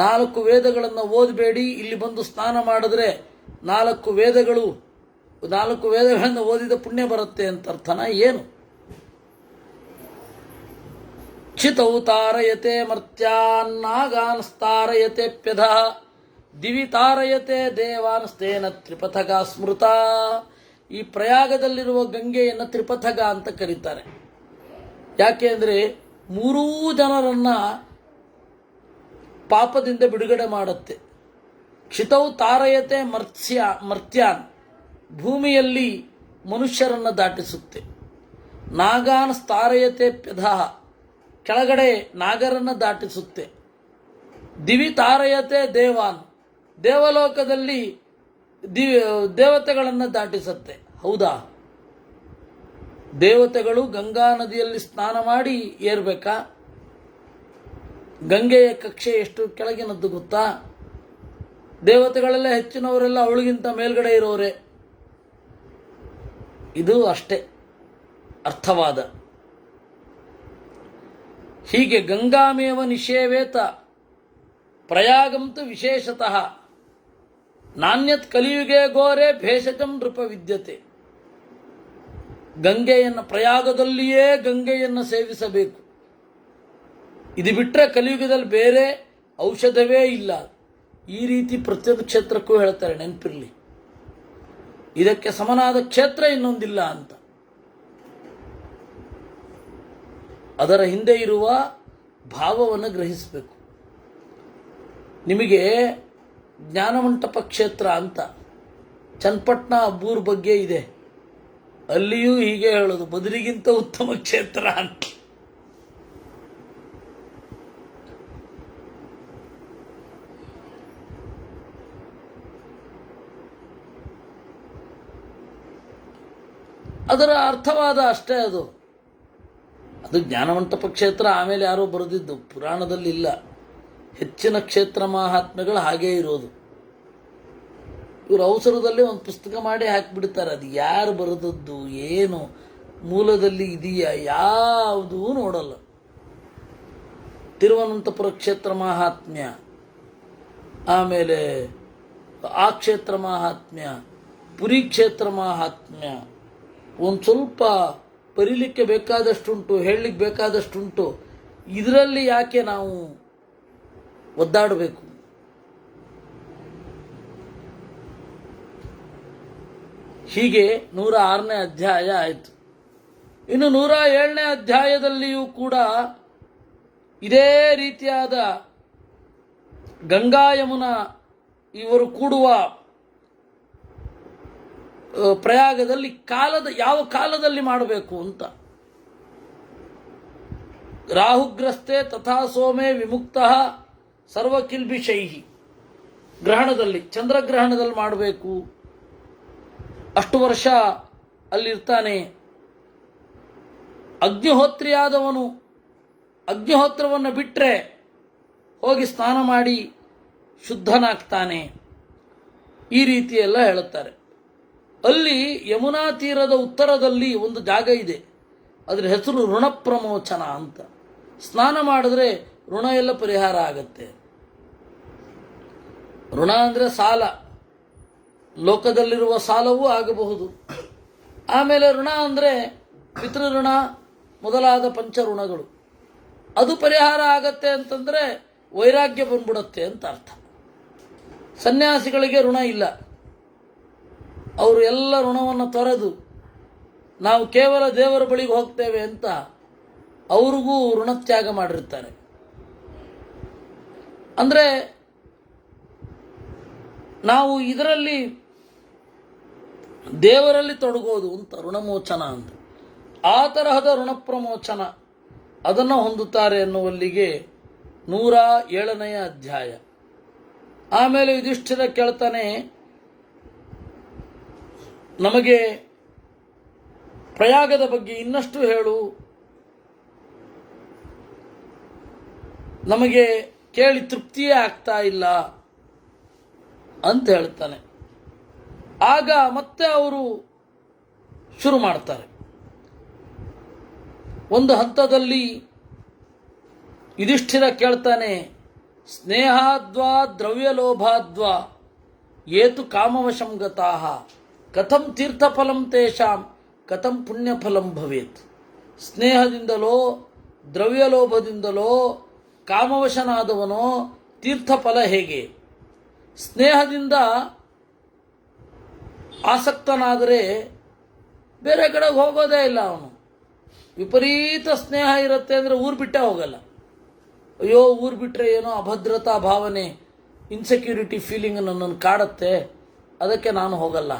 4 ವೇದಗಳನ್ನು ಓದಬೇಡಿ, ಇಲ್ಲಿ ಬಂದು ಸ್ನಾನ ಮಾಡಿದ್ರೆ 4 ವೇದಗಳನ್ನು ಓದಿದ ಪುಣ್ಯ ಬರುತ್ತೆ ಅಂತ ಅರ್ಥನ ಏನು? ಕ್ಷಿತೌ ತಾರಯತೆ ಮರ್ತ್ಯಾನ್ ನಾಗಾನ್ ತಾರಯತೆ ಪ್ಯಧ ದಿವಿ ತಾರಯತೆ ದೇವಾನಸ್ತೇನ ತ್ರಿಪಥಗ ಸ್ಮೃತ. ಈ ಪ್ರಯಾಗದಲ್ಲಿರುವ ಗಂಗೆಯನ್ನು ತ್ರಿಪಥಗ ಅಂತ ಕರೀತಾರೆ. ಯಾಕೆ ಅಂದರೆ ಮೂರೂ ಜನರನ್ನ ಪಾಪದಿಂದ ಬಿಡುಗಡೆ ಮಾಡುತ್ತೆ. ಕ್ಷಿತೌ ತಾರಯತೆ ಮರ್ತ್ಯಾನ್, ಭೂಮಿಯಲ್ಲಿ ಮನುಷ್ಯರನ್ನು ದಾಟಿಸುತ್ತೆ. ನಾಗಾನ್ ತಾರಯತೆ ಪ್ಯಧಃ, ಕೆಳಗಡೆ ನಾಗರನ್ನು ದಾಟಿಸುತ್ತೆ. ದಿವಿ ತಾರಯತೆ ದೇವಾನ್, ದೇವಲೋಕದಲ್ಲಿ ದೇವತೆಗಳನ್ನು ದಾಟಿಸುತ್ತೆ. ಹೌದಾ? ದೇವತೆಗಳು ಗಂಗಾ ನದಿಯಲ್ಲಿ ಸ್ನಾನ ಮಾಡಿ ಏರ್ಬೇಕಾ? ಗಂಗೆಯ ಕಕ್ಷೆ ಎಷ್ಟು ಕೆಳಗಿನದ್ದು ಗೊತ್ತಾ? ದೇವತೆಗಳೆಲ್ಲ ಹೆಚ್ಚಿನವರೆಲ್ಲ ಅವಳಿಗಿಂತ ಮೇಲ್ಗಡೆ ಇರೋರೆ. ಇದು ಅಷ್ಟೇ ಅರ್ಥವಾದ. ಹೀಗೆ ಗಂಗಾಮೇವ ನಿಷೇವೇತ ಪ್ರಯಾಗಂತು ವಿಶೇಷತಃ ನಾಣ್ಯತ್ ಕಲಿಯುಗೆ ಗೋರೆ ಭೇಷಜಂ ನೃಪ ವಿದ್ಯತೆ. ಗಂಗೆಯನ್ನು ಪ್ರಯಾಗದಲ್ಲಿಯೇ ಗಂಗೆಯನ್ನು ಸೇವಿಸಬೇಕು. ಇದು ಬಿಟ್ಟರೆ ಕಲಿಯುಗದಲ್ಲಿ ಬೇರೆ ಔಷಧವೇ ಇಲ್ಲ. ಈ ರೀತಿ ಪ್ರತಿಯೊಂದು ಕ್ಷೇತ್ರಕ್ಕೂ ಹೇಳ್ತಾರೆ, ನೆನಪಿರಲಿ. ಇದಕ್ಕೆ ಸಮನಾದ ಕ್ಷೇತ್ರ ಇನ್ನೊಂದಿಲ್ಲ ಅಂತ. ಅದರ ಹಿಂದೆ ಇರುವ ಭಾವವನ್ನು ಗ್ರಹಿಸಬೇಕು. ನಿಮಗೆ ಜ್ಞಾನಮಂಟಪ ಕ್ಷೇತ್ರ ಅಂತ ಚನ್ನಪಟ್ಟಣ ಅಬ್ಬೂರ್ ಬಗ್ಗೆ ಇದೆ. ಅಲ್ಲಿಯೂ ಹೀಗೆ ಹೇಳೋದು, ಬದರಿಗಿಂತ ಉತ್ತಮ ಕ್ಷೇತ್ರ ಅಂತ. ಅದರ ಅರ್ಥವಾದ ಅಷ್ಟೇ. ಅದು ಜ್ಞಾನಮಂಟಪ ಕ್ಷೇತ್ರ. ಆಮೇಲೆ ಯಾರೋ ಬರೆದಿದ್ದು, ಪುರಾಣದಲ್ಲಿ ಇಲ್ಲ. ಹೆಚ್ಚಿನ ಕ್ಷೇತ್ರ ಮಹಾತ್ಮೆಗಳು ಹಾಗೇ ಇರೋದು. ಇವರು ಅವಸರದಲ್ಲಿ ಒಂದು ಪುಸ್ತಕ ಮಾಡಿ ಹಾಕಿಬಿಡ್ತಾರೆ. ಅದು ಯಾರು ಬರೆದದ್ದು, ಏನು ಮೂಲದಲ್ಲಿ ಇದೆಯಾ, ಯಾವುದೂ ನೋಡಲ್ಲ. ತಿರುವನಂತಪುರ ಕ್ಷೇತ್ರ ಮಹಾತ್ಮ್ಯ, ಆಮೇಲೆ ಆ ಕ್ಷೇತ್ರ ಮಹಾತ್ಮ್ಯ, ಪುರಿ ಕ್ಷೇತ್ರ ಮಹಾತ್ಮ್ಯ, ಒಂದು ಸ್ವಲ್ಪ ಬರೀಲಿಕ್ಕೆ ಬೇಕಾದಷ್ಟುಂಟು, ಹೇಳಲಿಕ್ಕೆ ಬೇಕಾದಷ್ಟುಂಟು. ಇದರಲ್ಲಿ ಯಾಕೆ ನಾವು ಒದ್ದಾಡಬೇಕು? ಹೀಗೆ 106ನೇ ಅಧ್ಯಾಯ ಆಯಿತು. ಇನ್ನು 107ನೇ ಅಧ್ಯಾಯದಲ್ಲಿಯೂ ಕೂಡ ಇದೇ ರೀತಿಯಾದ ಗಂಗಾ ಯಮುನಾ ಇವರು ಕೂಡುವ ಪ್ರಯಾಗದಲ್ಲಿ ಯಾವ ಕಾಲದಲ್ಲಿ ಮಾಡಬೇಕು ಅಂತ. ರಾಹುಗ್ರಸ್ತೆ ತಥಾ ಸೋಮೆ ವಿಮುಕ್ತ ಸರ್ವಕಿಲ್ಬಿಷೈಹಿ, ಗ್ರಹಣದಲ್ಲಿ, ಚಂದ್ರಗ್ರಹಣದಲ್ಲಿ ಮಾಡಬೇಕು. ಅಷ್ಟು ವರ್ಷ ಅಲ್ಲಿರ್ತಾನೆ. ಅಗ್ನಿಹೋತ್ರಿಯಾದವನು ಅಗ್ನಿಹೋತ್ರವನ್ನು ಬಿಟ್ಟರೆ ಹೋಗಿ ಸ್ನಾನ ಮಾಡಿ ಶುದ್ಧನಾಗ್ತಾನೆ. ಈ ರೀತಿಯೆಲ್ಲ ಹೇಳುತ್ತಾರೆ. ಅಲ್ಲಿ ಯಮುನಾ ತೀರದ ಉತ್ತರದಲ್ಲಿ ಒಂದು ಜಾಗ ಇದೆ. ಅದರ ಹೆಸರು ಋಣ ಪ್ರಮೋಚನ ಅಂತ. ಸ್ನಾನ ಮಾಡಿದ್ರೆ ಋಣ ಎಲ್ಲ ಪರಿಹಾರ ಆಗತ್ತೆ. ಋಣ ಅಂದರೆ ಸಾಲ, ಲೋಕದಲ್ಲಿರುವ ಸಾಲವೂ ಆಗಬಹುದು. ಆಮೇಲೆ ಋಣ ಅಂದರೆ ಪಿತೃಋಣ ಮೊದಲಾದ ಪಂಚಋಣಗಳು. ಅದು ಪರಿಹಾರ ಆಗತ್ತೆ ಅಂತಂದರೆ ವೈರಾಗ್ಯ ಬಂದ್ಬಿಡುತ್ತೆ ಅಂತ ಅರ್ಥ. ಸನ್ಯಾಸಿಗಳಿಗೆ ಋಣ ಇಲ್ಲ. ಅವರು ಎಲ್ಲ ಋಣವನ್ನು ತೊರೆದು ನಾವು ಕೇವಲ ದೇವರ ಬಳಿಗೆ ಹೋಗ್ತೇವೆ ಅಂತ ಅವ್ರಿಗೂ ಋಣತ್ಯಾಗ ಮಾಡಿರ್ತಾರೆ. ಅಂದರೆ ನಾವು ಇದರಲ್ಲಿ ದೇವರಲ್ಲಿ ತೊಡಗೋದು ಅಂತ ಋಣಮೋಚನ ಅಂತ. ಆ ತರಹದ ಋಣ ಪ್ರಮೋಚನ ಅದನ್ನು ಹೊಂದುತ್ತಾರೆ ಎನ್ನುವಲ್ಲಿಗೆ 107ನೇ ಅಧ್ಯಾಯ. ಆಮೇಲೆ ಯುಧಿಷ್ಠಿರ ಕೇಳ್ತಾನೆ, ನಮಗೆ ಪ್ರಯಾಗದ ಬಗ್ಗೆ ಇನ್ನಷ್ಟು ಹೇಳು, ನಮಗೆ ಕೇಳಿ ತೃಪ್ತಿಯೇ ಆಗ್ತಾ ಇಲ್ಲ ಅಂತ ಹೇಳ್ತಾನೆ. ಆಗ ಮತ್ತೆ ಅವರು ಶುರು ಮಾಡ್ತಾರೆ. ಒಂದು ಹಂತದಲ್ಲಿ ಯುಧಿಷ್ಠಿರ ಕೇಳ್ತಾನೆ, ಸ್ನೇಹಾದ್ವಾ ದ್ರವ್ಯಲೋಭಾದ್ವಾ ಏತು ಕಾಮವಶಂ ಗತಾಃ ಕಥಂ ತೀರ್ಥಫಲಂ ತೇಷಾಂ ಕಥಂ ಪುಣ್ಯಫಲಂ ಭವೇತ್. ಸ್ನೇಹದಿಂದಲೋ ದ್ರವ್ಯಲೋಭದಿಂದಲೋ ಕಾಮವಶನಾದವನೋ ತೀರ್ಥಫಲ ಹೇಗೆ? ಸ್ನೇಹದಿಂದ ಆಸಕ್ತನಾದರೆ ಬೇರೆ ಕಡೆಗೆ ಹೋಗೋದೇ ಇಲ್ಲ ಅವನು. ವಿಪರೀತ ಸ್ನೇಹ ಇರುತ್ತೆ ಅಂದರೆ ಊರು ಬಿಟ್ಟೇ ಹೋಗಲ್ಲ. ಅಯ್ಯೋ ಊರು ಬಿಟ್ಟರೆ ಏನೋ ಅಭದ್ರತಾ ಭಾವನೆ, ಇನ್ಸೆಕ್ಯೂರಿಟಿ ಫೀಲಿಂಗ್ ನನ್ನನ್ನು ಕಾಡುತ್ತೆ, ಅದಕ್ಕೆ ನಾನು ಹೋಗಲ್ಲ.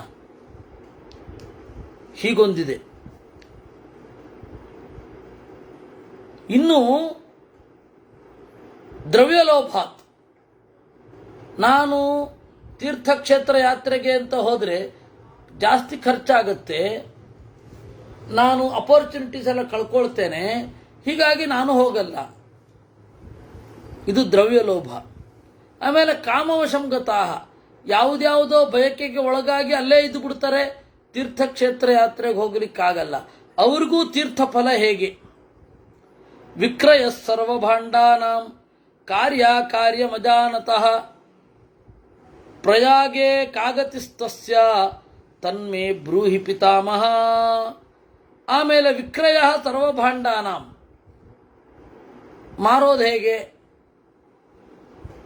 ಹೀಗೊಂದಿದೆ. ಇನ್ನು ದ್ರವ್ಯಲೋಭಾತ್, ನಾನು ತೀರ್ಥಕ್ಷೇತ್ರ ಯಾತ್ರೆಗೆ ಅಂತ ಹೋದರೆ ಜಾಸ್ತಿ ಖರ್ಚಾಗುತ್ತೆ, ನಾನು ಅಪರ್ಚುನಿಟೀಸ್ ಎಲ್ಲ ಕಳ್ಕೊಳ್ತೇನೆ, ಹೀಗಾಗಿ ನಾನು ಹೋಗಲ್ಲ. ಇದು ದ್ರವ್ಯಲೋಭ. ಆಮೇಲೆ ಕಾಮವಶಂಗತಾಹ, ಯಾವುದ್ಯಾವುದೋ ಬಯಕೆಗೆ ಒಳಗಾಗಿ ಅಲ್ಲೇ ಇದ್ದು ಬಿಡ್ತಾರೆ, ತೀರ್ಥಕ್ಷೇತ್ರ ಯಾತ್ರೆಗೆ ಹೋಗ್ಲಿಕ್ಕಾಗಲ್ಲ. ಅವ್ರಿಗೂ ತೀರ್ಥಫಲ ಹೇಗೆ? ವಿಕ್ರಯ ಸರ್ವಭಾಂಡಾನಾಂ ಕಾರ್ಯಮಜಾನತಃ ಪ್ರಯಾಗೆ ಕಾಗತಿಸ್ತಸ್ಯ ತನ್ಮೇ ಬ್ರೂಹಿ ಪಿತಾಮಹ. ಆಮೇಲೆ ವಿಕ್ರಯ ಸರ್ವಭಾಂಡಾನಾಂ, ಮಾರೋದು ಹೇಗೆ,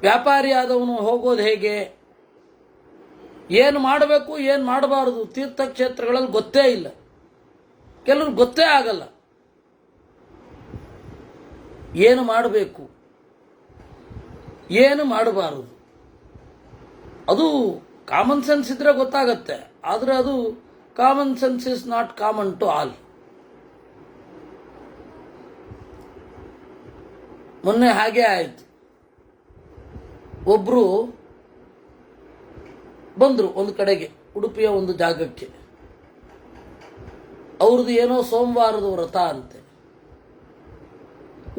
ವ್ಯಾಪಾರಿಯಾದವನು ಹೋಗೋದು ಹೇಗೆ, ಏನು ಮಾಡಬೇಕು ಏನು ಮಾಡಬಾರದು ತೀರ್ಥಕ್ಷೇತ್ರಗಳಲ್ಲಿ ಗೊತ್ತೇ ಇಲ್ಲ, ಕೆಲವರು ಗೊತ್ತೇ ಆಗಲ್ಲ. ಏನು ಮಾಡಬೇಕು ಏನು ಮಾಡಬಾರದು ಅದು ಕಾಮನ್ ಸೆನ್ಸ್ ಇದ್ರೆ ಗೊತ್ತಾಗತ್ತೆ, ಆದರೆ ಅದು common sense is not common to all. ಮೊನ್ನೆ ಹಾಗೆ ಆಯಿತು. ಒಬ್ಬರು ಬಂದರು ಒಂದು ಕಡೆಗೆ, ಉಡುಪಿಯ ಒಂದು ಜಾಗಕ್ಕೆ. ಅವ್ರದ್ದು ಏನೋ ಸೋಮವಾರದ ವ್ರತ ಅಂತೆ,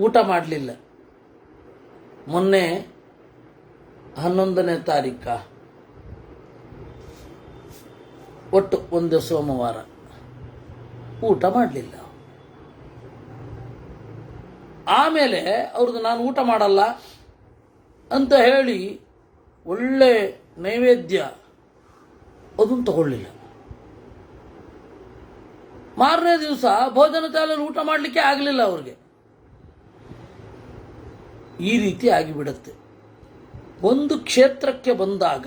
ಊಟ ಮಾಡಲಿಲ್ಲ. ಮೊನ್ನೆ 11ನೇ ತಾರೀಕ, ಒಟ್ಟು ಒಂದು ಸೋಮವಾರ ಊಟ ಮಾಡಲಿಲ್ಲ. ಆಮೇಲೆ ಅವ್ರದ್ದು ನಾನು ಊಟ ಮಾಡಲ್ಲ ಅಂತ ಹೇಳಿ ಒಳ್ಳೆ ನೈವೇದ್ಯ ಅದನ್ನು ತಗೊಳ್ಳಿಲ್ಲ. ಮಾರನೇ ದಿವಸ ಭೋಜನ ಶಾಲೆಯಲ್ಲಿ ಊಟ ಮಾಡಲಿಕ್ಕೆ ಆಗಲಿಲ್ಲ ಅವ್ರಿಗೆ. ಈ ರೀತಿ ಆಗಿಬಿಡುತ್ತೆ. ಒಂದು ಕ್ಷೇತ್ರಕ್ಕೆ ಬಂದಾಗ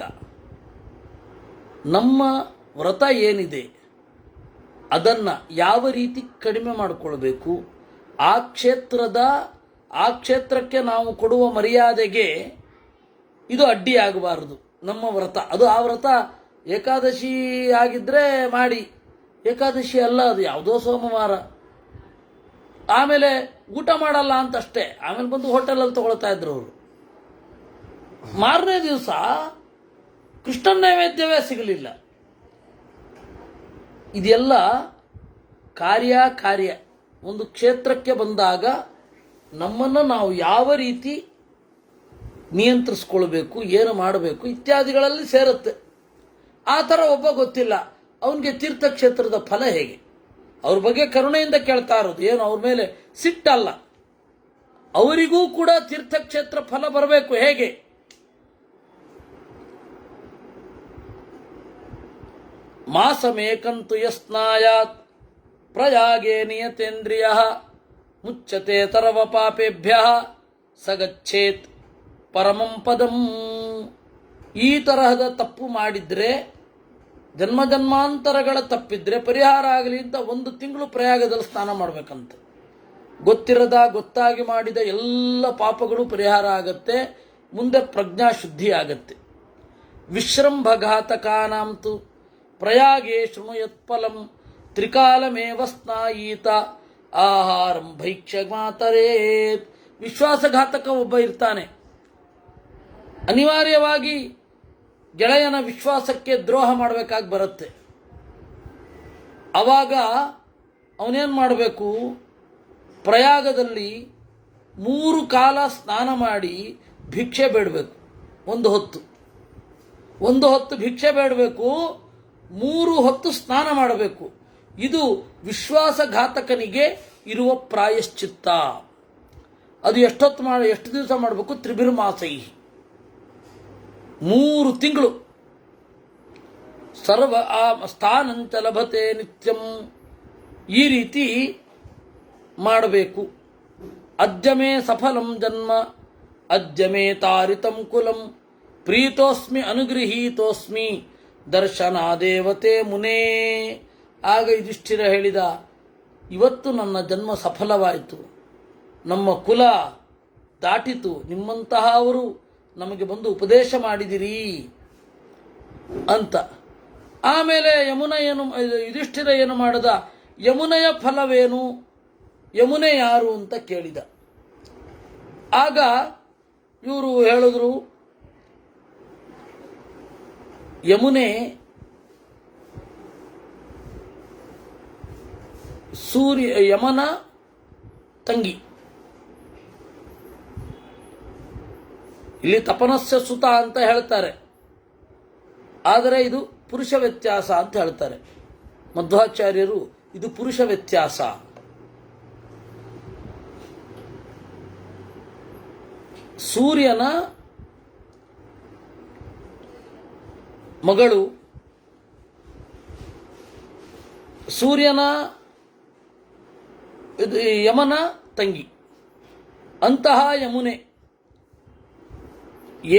ನಮ್ಮ ವ್ರತ ಏನಿದೆ ಅದನ್ನು ಯಾವ ರೀತಿ ಕಡಿಮೆ ಮಾಡಿಕೊಳ್ಬೇಕು, ಆ ಕ್ಷೇತ್ರಕ್ಕೆ ನಾವು ಕೊಡುವ ಮರ್ಯಾದೆಗೆ ಇದು ಅಡ್ಡಿಯಾಗಬಾರದು ನಮ್ಮ ವ್ರತ. ಅದು ಆ ವ್ರತ ಏಕಾದಶಿ ಆಗಿದ್ದರೆ ಮಾಡಿ, ಏಕಾದಶಿ ಅಲ್ಲ, ಅದು ಯಾವುದೋ ಸೋಮವಾರ. ಆಮೇಲೆ ಊಟ ಮಾಡಲ್ಲ ಅಂತಷ್ಟೇ, ಆಮೇಲೆ ಬಂದು ಹೋಟೆಲಲ್ಲಿ ತಗೊಳ್ತಾ ಇದ್ರು ಅವರು. ಮಾರನೇ ದಿವಸ ಕೃಷ್ಣನ ನೈವೇದ್ಯವೇ ಸಿಗಲಿಲ್ಲ. ಇದೆಲ್ಲ ಕಾರ್ಯ. ಒಂದು ಕ್ಷೇತ್ರಕ್ಕೆ ಬಂದಾಗ ನಮ್ಮನ್ನು ನಾವು ಯಾವ ರೀತಿ ನಿಯಂತ್ರಿಸ್ಕೊಳ್ಬೇಕು, ಏನು ಮಾಡಬೇಕು ಇತ್ಯಾದಿಗಳಲ್ಲಿ ಸೇರುತ್ತೆ. ಆ ಥರ ಒಬ್ಬ ಗೊತ್ತಿಲ್ಲ, ಅವನಿಗೆ ತೀರ್ಥಕ್ಷೇತ್ರದ ಫಲ ಹೇಗೆ? ಅವ್ರ ಬಗ್ಗೆ ಕರುಣೆಯಿಂದ ಕೇಳ್ತಾ ಇರೋದು, ಏನು ಅವ್ರ ಮೇಲೆ ಸಿಟ್ಟಲ್ಲ. ಅವರಿಗೂ ಕೂಡ ತೀರ್ಥಕ್ಷೇತ್ರ ಫಲ ಬರಬೇಕು ಹೇಗೆ? ಮಾಸಮೇಕಂತು ಯಸ್ನಾಯಾತ್ ಪ್ರಯಾಗೇ ನಿಯತೇಂದ್ರಿಯ ಮುಚ್ಚತೆ ತರವ ಪಾಪೇಭ್ಯ ಸಗಚ್ಚೇತ್ ಪರಮಂ ಪದಂ. ಈ ತರಹದ ತಪ್ಪು ಮಾಡಿದ್ರೆ, ಜನ್ಮಾಂತರಗಳ ತಪ್ಪಿದ್ರೆ ಪರಿಹಾರ ಆಗಲಿ ಅಂತ 1 ತಿಂಗಳು ಪ್ರಯಾಗದಲ್ಲಿ ಸ್ನಾನ ಮಾಡಬೇಕಂತ. ಗೊತ್ತಾಗಿ ಮಾಡಿದ ಎಲ್ಲ ಪಾಪಗಳು ಪರಿಹಾರ ಆಗತ್ತೆ, ಮುಂದೆ ಪ್ರಜ್ಞಾ ಶುದ್ಧಿ ಆಗತ್ತೆ. ವಿಶ್ರಂಭಘಾತಕಾನಾಂತು ಪ್ರಯಾಗೇ ಶೃಣುಯತ್ಫಲಂ ತ್ರಿಕಾಲಮೇವ ಸ್ನಾಯೀತ ಆಹಾರಂ ಭೈಕ್ಷ್ಯ ಮಾತರೇತ್. ವಿಶ್ವಾಸಘಾತಕ ಒಬ್ಬ ಇರ್ತಾನೆ, ಅನಿವಾರ್ಯವಾಗಿ ಗೆಳೆಯನ ವಿಶ್ವಾಸಕ್ಕೆ ದ್ರೋಹ ಮಾಡಬೇಕಾಗಿ ಬರುತ್ತೆ. ಆವಾಗ ಅವನೇನು ಮಾಡಬೇಕು? ಪ್ರಯಾಗದಲ್ಲಿ 3 ಕಾಲ ಸ್ನಾನ ಮಾಡಿ ಭಿಕ್ಷೆ ಬೇಡಬೇಕು. ಒಂದು ಹೊತ್ತು ಭಿಕ್ಷೆ ಬೇಡಬೇಕು, 3 ಹೊತ್ತು ಸ್ನಾನ ಮಾಡಬೇಕು. ಇದು ವಿಶ್ವಾಸಘಾತಕನಿಗೆ ಇರುವ ಪ್ರಾಯಶ್ಚಿತ್ತ. ಅದು ಎಷ್ಟು ದಿವಸ ಮಾಡಬೇಕು? ತ್ರಿಭಿರ್ಮಾಸೈ, 3 ತಿಂಗಳು. ಸರ್ವ ಸ್ಥಾನಂಚ ಲಭತೆ ನಿತ್ಯಂ, ಈ ರೀತಿ ಮಾಡಬೇಕು. ಅದ್ಯಮೇ ಸಫಲಂ ಜನ್ಮ ಅದ್ಯಮೇ ತಾರಿತಂ ಕುಲಂ ಪ್ರೀತೋಸ್ಮಿ ಅನುಗೃಹೀತೋಸ್ಮಿ ದರ್ಶನ ದೇವತೆ ಮುನೇ. ಆಗ ಯುಧಿಷ್ಠಿರ ಹೇಳಿದ, ಇವತ್ತು ನನ್ನ ಜನ್ಮ ಸಫಲವಾಯಿತು, ನಮ್ಮ ಕುಲ ದಾಟಿತು, ನಿಮ್ಮಂತಹ ಅವರು ನಮಗೆ ಬಂದು ಉಪದೇಶ ಮಾಡಿದಿರಿ ಅಂತ. ಆಮೇಲೆ ಯುಧಿಷ್ಠಿರ ಏನು ಮಾಡಿದ, ಯಮುನೆಯ ಫಲವೇನು, ಯಮುನೆ ಯಾರು ಅಂತ ಕೇಳಿದ. ಆಗ ಇವರು ಹೇಳಿದ್ರು, ಯಮುನೆ ಯಮನ ತಂಗಿ. ಇಲ್ಲಿ ತಪನಸ್ಯ ಸುತ ಅಂತ ಹೇಳ್ತಾರೆ, ಆದರೆ ಇದು ಪುರುಷ ವ್ಯತ್ಯಾಸ ಅಂತ ಹೇಳ್ತಾರೆ ಮಧ್ವಾಚಾರ್ಯರು. ಇದು ಪುರುಷ ವ್ಯತ್ಯಾಸ. ಸೂರ್ಯನ ಮಗಳು, ಯಮನ ತಂಗಿ ಅಂತಹ ಯಮುನೆ.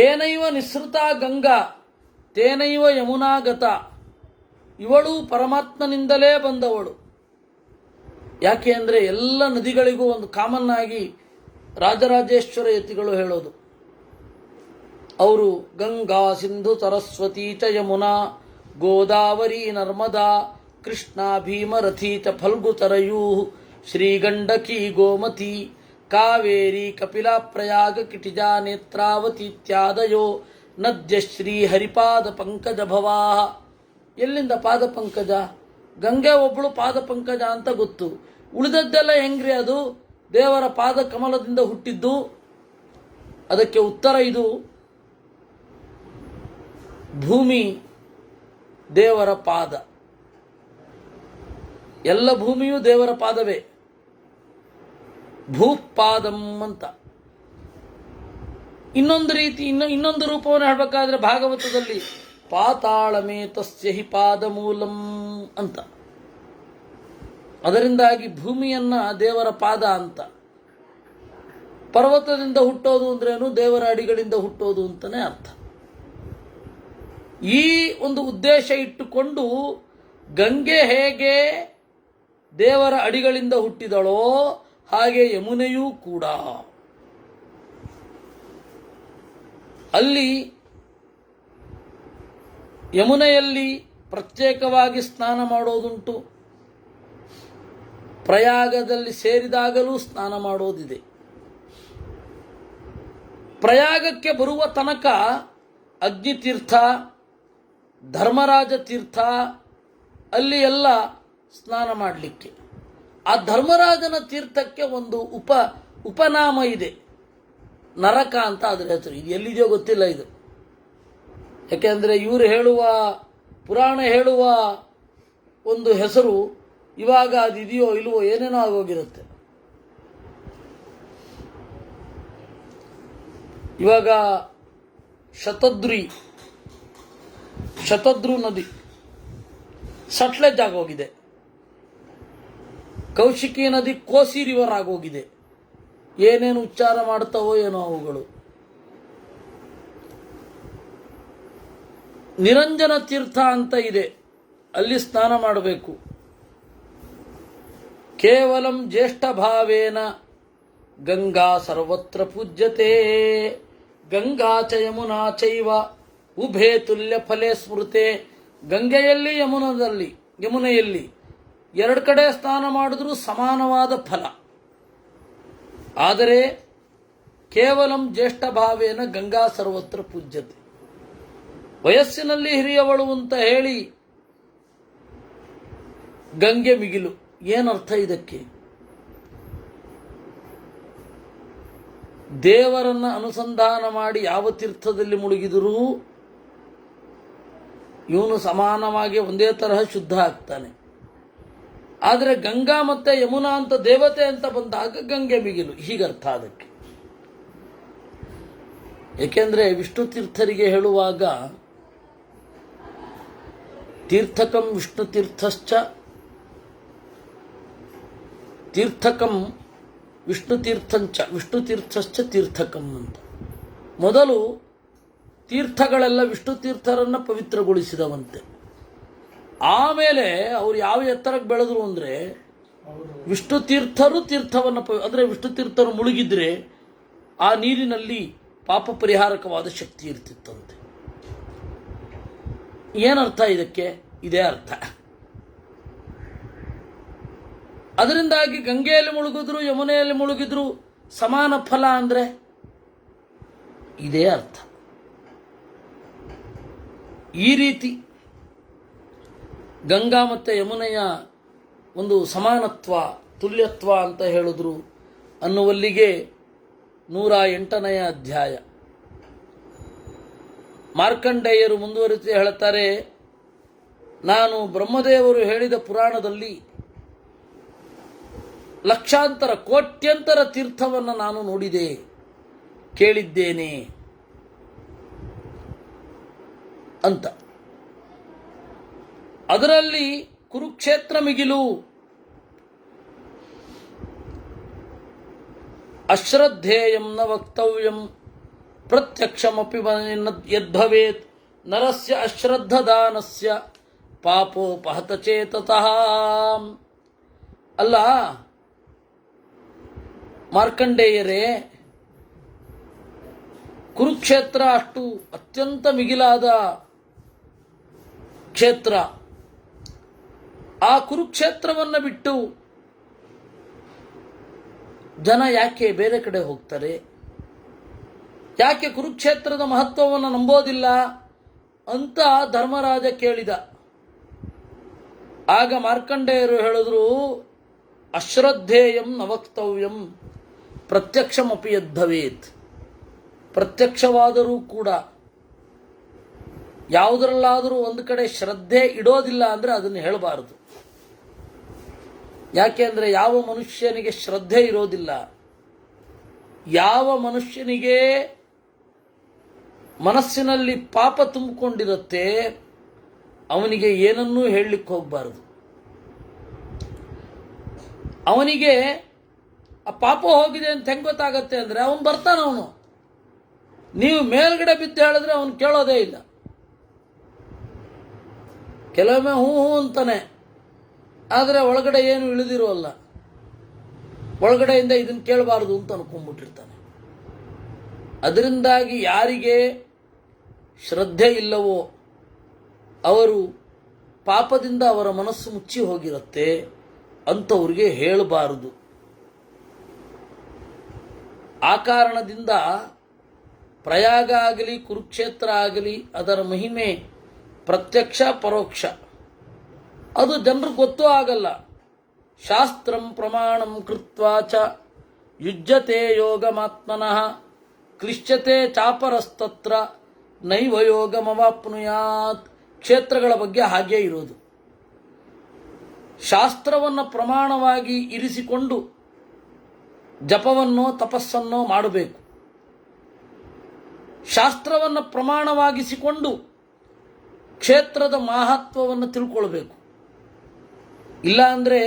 ಏನೈವ ನಿಸೃತ ಗಂಗಾ ತೇನೈವ ಯಮುನಾಗತ. ಇವಳು ಪರಮಾತ್ಮನಿಂದಲೇ ಬಂದವಳು. ಯಾಕೆ ಅಂದರೆ ಎಲ್ಲ ನದಿಗಳಿಗೂ ಒಂದು ಕಾಮನ್ ಆಗಿ ರಾಜರಾಜೇಶ್ವರ ಯತಿಗಳು ಹೇಳೋದು. ಅವರು ಗಂಗಾ ಸಿಂಧು ಸರಸ್ವತಿ ಚ ಯಮುನಾ ಗೋದಾವರಿ ನರ್ಮದಾ ಕೃಷ್ಣ ಭೀಮರಥಿ ಚ ಫಲ್ಗುತರಯೂ ಶ್ರೀಗಂಡಕಿ ಗೋಮತಿ ಕಾವೇರಿ ಕಪಿಲಾ ಪ್ರಯಾಗ ಕಿಟಿಜಾ ನೇತ್ರಾವತಿ ಇತ್ಯಾದಯೋ ನದ್ಯ ಶ್ರೀ ಹರಿಪಾದ ಪಂಕಜ ಭವಾ. ಎಲ್ಲಿಂದ ಪಾದ ಪಂಕಜ? ಗಂಗೆ ಒಬ್ಬಳು ಪಾದ ಪಂಕಜ ಅಂತ ಗೊತ್ತು. ಉಳಿದದ್ದೆಲ್ಲ ಹೆಂಗ್ರಿ? ಅದು ದೇವರ ಪಾದ ಕಮಲದಿಂದ ಹುಟ್ಟಿದ್ದು. ಅದಕ್ಕೆ ಉತ್ತರ ಇದು, ಭೂಮಿ ದೇವರ ಪಾದ, ಎಲ್ಲ ಭೂಮಿಯೂ ದೇವರ ಪಾದವೇ. ಭೂಪಾದಂ ಅಂತ. ಇನ್ನೊಂದು ರೂಪವನ್ನು ಹೇಳಬೇಕಾದ್ರೆ ಭಾಗವತದಲ್ಲಿ ಪಾತಾಳಮೇ ತಸ್ಯ ಹಿ ಪಾದಮೂಲಂ ಅಂತ. ಅದರಿಂದಾಗಿ ಭೂಮಿಯನ್ನ ದೇವರ ಪಾದ ಅಂತ. ಪರ್ವತದಿಂದ ಹುಟ್ಟೋದು ಅಂದ್ರೇನು? ದೇವರ ಅಡಿಗಳಿಂದ ಹುಟ್ಟೋದು ಅಂತಾನೆ ಅರ್ಥ. ಈ ಒಂದು ಉದ್ದೇಶ ಇಟ್ಟುಕೊಂಡು ಗಂಗೆ ಹೇಗೆ ದೇವರ ಅಡಿಗಳಿಂದ ಹುಟ್ಟಿದಳೋ ಹಾಗೆ ಯಮುನೆಯೂ ಕೂಡ. ಅಲ್ಲಿ ಯಮುನೆಯಲ್ಲಿ ಪ್ರತ್ಯೇಕವಾಗಿ ಸ್ನಾನ ಮಾಡೋದುಂಟು, ಪ್ರಯಾಗದಲ್ಲಿ ಸೇರಿದಾಗಲೂ ಸ್ನಾನ ಮಾಡೋದಿದೆ. ಪ್ರಯಾಗಕ್ಕೆ ಬರುವ ತನಕ ಅಗ್ನಿತೀರ್ಥ, ಧರ್ಮರಾಜ ತೀರ್ಥ, ಅಲ್ಲಿ ಎಲ್ಲ ಸ್ನಾನ ಮಾಡಲಿಕ್ಕೆ. ಆ ಧರ್ಮರಾಜನ ತೀರ್ಥಕ್ಕೆ ಒಂದು ಉಪನಾಮ ಇದೆ, ನರಕ ಅಂತ ಅದರ ಹೆಸರು. ಇದು ಎಲ್ಲಿದೆಯೋ ಗೊತ್ತಿಲ್ಲ ಇದು. ಯಾಕೆಂದರೆ ಇವರು ಹೇಳುವ, ಪುರಾಣ ಹೇಳುವ ಒಂದು ಹೆಸರು ಇವಾಗ ಅದು ಇದೆಯೋ ಇಲ್ವೋ ಏನೇನೋ ಆಗೋಗಿರುತ್ತೆ. ಇವಾಗ ಶತದ್ರು ನದಿ ಸಟ್ಲೆಜ್ ಆಗೋಗಿದೆ. ಕೌಶಿಕಿ ನದಿ ಕೋಸಿ ರಿವರ್ ಆಗೋಗಿದೆ. ಏನೇನು ಉಚ್ಚಾರ ಮಾಡ್ತಾವೋ ಏನೋ ಅವುಗಳು. ನಿರಂಜನ ತೀರ್ಥ ಅಂತ ಇದೆ, ಅಲ್ಲಿ ಸ್ನಾನ ಮಾಡಬೇಕು. ಕೇವಲಂ ಜ್ಯೇಷ್ಠ ಭಾವೇನ ಗಂಗಾ ಸರ್ವತ್ರ ಪೂಜ್ಯತೆ. ಗಂಗಾ ಚ ಯಮುನಾ ಚೈವ ಉಭೇ ತುಲ್ಯ ಫಲೇ ಸ್ಮೃತೆ. ಗಂಗೆಯಲ್ಲಿ ಯಮುನೆಯಲ್ಲಿ ಎರಡು ಕಡೆ ಸ್ನಾನ ಮಾಡಿದ್ರೂ ಸಮಾನವಾದ ಫಲ. ಆದರೆ ಕೇವಲಂ ಜ್ಯೇಷ್ಠ ಭಾವೇನ ಗಂಗಾ ಸರ್ವತ್ರ ಪೂಜ್ಯತೆ. ವಯಸ್ಸಿನಲ್ಲಿ ಹಿರಿಯವಳು ಅಂತ ಹೇಳಿ ಗಂಗೆ ಮಿಗಿಲು. ಏನರ್ಥ ಇದಕ್ಕೆ? ದೇವರನ್ನ ಅನುಸಂಧಾನ ಮಾಡಿ ಯಾವ ತೀರ್ಥದಲ್ಲಿ ಮುಳುಗಿದರೂ ಇವನು ಸಮಾನವಾಗಿ ಒಂದೇ ತರಹ ಶುದ್ಧ ಆಗ್ತಾನೆ. ಆದರೆ ಗಂಗಾ ಮತ್ತೆ ಯಮುನಾ ಅಂತ ದೇವತೆ ಅಂತ ಬಂದಾಗ ಗಂಗೆ ಮಿಗಿಲು, ಹೀಗರ್ಥ ಅದಕ್ಕೆ. ಏಕೆಂದರೆ ವಿಷ್ಣು ತೀರ್ಥರಿಗೆ ಹೇಳುವಾಗ ತೀರ್ಥಕಂ ವಿಷ್ಣು ತೀರ್ಥಶ್ಚ ತೀರ್ಥಕಂ ವಿಷ್ಣು ತೀರ್ಥಂಚ ವಿಷ್ಣು ತೀರ್ಥಶ್ಚ ತೀರ್ಥಕಂ ಅಂತ. ಮೊದಲು ತೀರ್ಥಗಳೆಲ್ಲ ವಿಷ್ಣು ತೀರ್ಥರನ್ನು ಪವಿತ್ರಗೊಳಿಸಿದವಂತೆ. ಆಮೇಲೆ ಅವ್ರು ಯಾವ ಎತ್ತರಕ್ಕೆ ಬೆಳೆದ್ರು ಅಂದರೆ ಅವರು ವಿಷ್ಣು ತೀರ್ಥರು ತೀರ್ಥವನ್ನು ಅಂದರೆ ವಿಷ್ಣು ತೀರ್ಥರು ಮುಳುಗಿದ್ರೆ ಆ ನೀರಿನಲ್ಲಿ ಪಾಪ ಪರಿಹಾರಕವಾದ ಶಕ್ತಿ ಇರ್ತಿತ್ತಂತೆ. ಏನರ್ಥ ಇದಕ್ಕೆ? ಇದೇ ಅರ್ಥ. ಅದರಿಂದಾಗಿ ಗಂಗೆಯಲ್ಲಿ ಮುಳುಗಿದ್ರು ಯಮುನೆಯಲ್ಲಿ ಮುಳುಗಿದ್ರು ಸಮಾನ ಫಲ ಅಂದರೆ ಇದೇ ಅರ್ಥ. ಈ ರೀತಿ ಗಂಗಾ ಮತ್ತು ಯಮುನೆಯ ಒಂದು ಸಮಾನತ್ವ ತುಲ್ಯತ್ವ ಅಂತ ಹೇಳಿದ್ರು ಅನ್ನುವಲ್ಲಿಗೆ 108ನೇ ಅಧ್ಯಾಯ. ಮಾರ್ಕಂಡೇಯರು ಮುಂದುವರಿಸಿ ಹೇಳ್ತಾರೆ, ನಾನು ಬ್ರಹ್ಮದೇವರು ಹೇಳಿದ ಪುರಾಣದಲ್ಲಿ ಲಕ್ಷಾಂತರ ಕೋಟ್ಯಂತರ ತೀರ್ಥವನ್ನು ನಾನು ನೋಡಿದೆ, ಕೇಳಿದ್ದೇನೆ ಅಂತ. ಅದರಲ್ಲಿ ಕುರುಕ್ಷೇತ್ರ ಮಿಗಿಲು. ಅಶ್ರದ್ಧೇಯಂ ನ ವಕ್ತವ್ಯಂ ಪ್ರತ್ಯಕ್ಷಮಪಿ ಯದ್ಭವೇತ್ ನರಸ್ಯ ಅಶ್ರದ್ಧದಾನಸ್ಯ ಪಾಪೋಪಹತ ಚೇತತಃ. ಅಲ್ಲ ಮಾರ್ಕಂಡೇಯರೇ, ಕುರುಕ್ಷೇತ್ರ ಅಷ್ಟು ಅತ್ಯಂತ ಮಿಗಿಲಾದ ಕ್ಷೇತ್ರ. ಆ ಕುರುಕ್ಷೇತ್ರವನ್ನು ಬಿಟ್ಟು ಜನ ಯಾಕೆ ಬೇರೆ ಕಡೆ ಹೋಗ್ತಾರೆ? ಯಾಕೆ ಕುರುಕ್ಷೇತ್ರದ ಮಹತ್ವವನ್ನು ನಂಬೋದಿಲ್ಲ ಅಂತ ಧರ್ಮರಾಜ ಕೇಳಿದ. ಆಗ ಮಾರ್ಕಂಡೇಯರು ಹೇಳಿದ್ರು, ಅಶ್ರದ್ಧೇಯಂ ನ ವಕ್ತವ್ಯಂ ಪ್ರತ್ಯಕ್ಷಮಪಿ ಯದ್ಭವೇತ್. ಪ್ರತ್ಯಕ್ಷವಾದರೂ ಕೂಡ ಯಾವುದರಲ್ಲಾದರೂ ಒಂದು ಕಡೆ ಶ್ರದ್ಧೆ ಇಡೋದಿಲ್ಲ ಅಂದರೆ ಅದನ್ನು ಹೇಳಬಾರದು. ಯಾಕೆ ಅಂದರೆ ಯಾವ ಮನುಷ್ಯನಿಗೆ ಶ್ರದ್ಧೆ ಇರೋದಿಲ್ಲ, ಯಾವ ಮನುಷ್ಯನಿಗೆ ಮನಸ್ಸಿನಲ್ಲಿ ಪಾಪ ತುಂಬಿಕೊಂಡಿರುತ್ತೆ, ಅವನಿಗೆ ಏನನ್ನೂ ಹೇಳಲಿಕ್ಕೆ ಹೋಗಬಾರದು. ಅವನಿಗೆ ಆ ಪಾಪ ಹೋಗಿದೆ ಅಂತ ಹೆಂಗೆ ಗೊತ್ತಾಗತ್ತೆ ಅಂದರೆ ಅವನು ಬರ್ತಾನವನು. ನೀವು ಮೇಲ್ಗಡೆ ಬಿದ್ದು ಹೇಳಿದ್ರೆ ಅವನು ಕೇಳೋದೇ ಇಲ್ಲ. ಕೆಲವೊಮ್ಮೆ ಹೂ ಹೂ ಅಂತಾನೆ, ಆದರೆ ಒಳಗಡೆ ಏನು ಇಳಿದಿರೋಲ್ಲ. ಒಳಗಡೆಯಿಂದ ಇದನ್ನು ಕೇಳಬಾರ್ದು ಅಂತ ಅನ್ಕೊಂಡ್ಬಿಟ್ಟಿರ್ತಾನೆ. ಅದರಿಂದಾಗಿ ಯಾರಿಗೆ ಶ್ರದ್ಧೆ ಇಲ್ಲವೋ ಅವರು ಪಾಪದಿಂದ ಅವರ ಮನಸ್ಸು ಮುಚ್ಚಿ ಹೋಗಿರುತ್ತೆ, ಅಂಥವ್ರಿಗೆ ಹೇಳಬಾರದು. ಆ ಕಾರಣದಿಂದ ಪ್ರಯಾಗ ಆಗಲಿ ಕುರುಕ್ಷೇತ್ರ ಆಗಲಿ ಅದರ ಮಹಿಮೆ ಪ್ರತ್ಯಕ್ಷ ಪರೋಕ್ಷ, ಅದು ಜನರಿಗೆ ಗೊತ್ತೂ ಆಗಲ್ಲ. ಶಾಸ್ತ್ರಂ ಪ್ರಮಾಣಂ ಕೃತ್ವಾ ಚ ಯುಜ್ಯತೆ ಯೋಗಮಾತ್ಮನಃ ಕ್ಲಿಶ್ಯತೆ ಚಾಪರಸ್ತತ್ರ ನೈವ ಯೋಗಮವಾಪ್ನುಯಾತ್. ಕ್ಷೇತ್ರಗಳ ಬಗ್ಗೆ ಹಾಗೇ ಇರೋದು. ಶಾಸ್ತ್ರವನ್ನು ಪ್ರಮಾಣವಾಗಿ ಇರಿಸಿಕೊಂಡು ಜಪವನ್ನೋ ತಪಸ್ಸನ್ನೋ ಮಾಡಬೇಕು. ಶಾಸ್ತ್ರವನ್ನು ಪ್ರಮಾಣವಾಗಿಸಿಕೊಂಡು ಕ್ಷೇತ್ರದ ಮಹತ್ವವನ್ನು ತಿಳ್ಕೊಳ್ಬೇಕು. ಇಲ್ಲ ಅಂದರೆ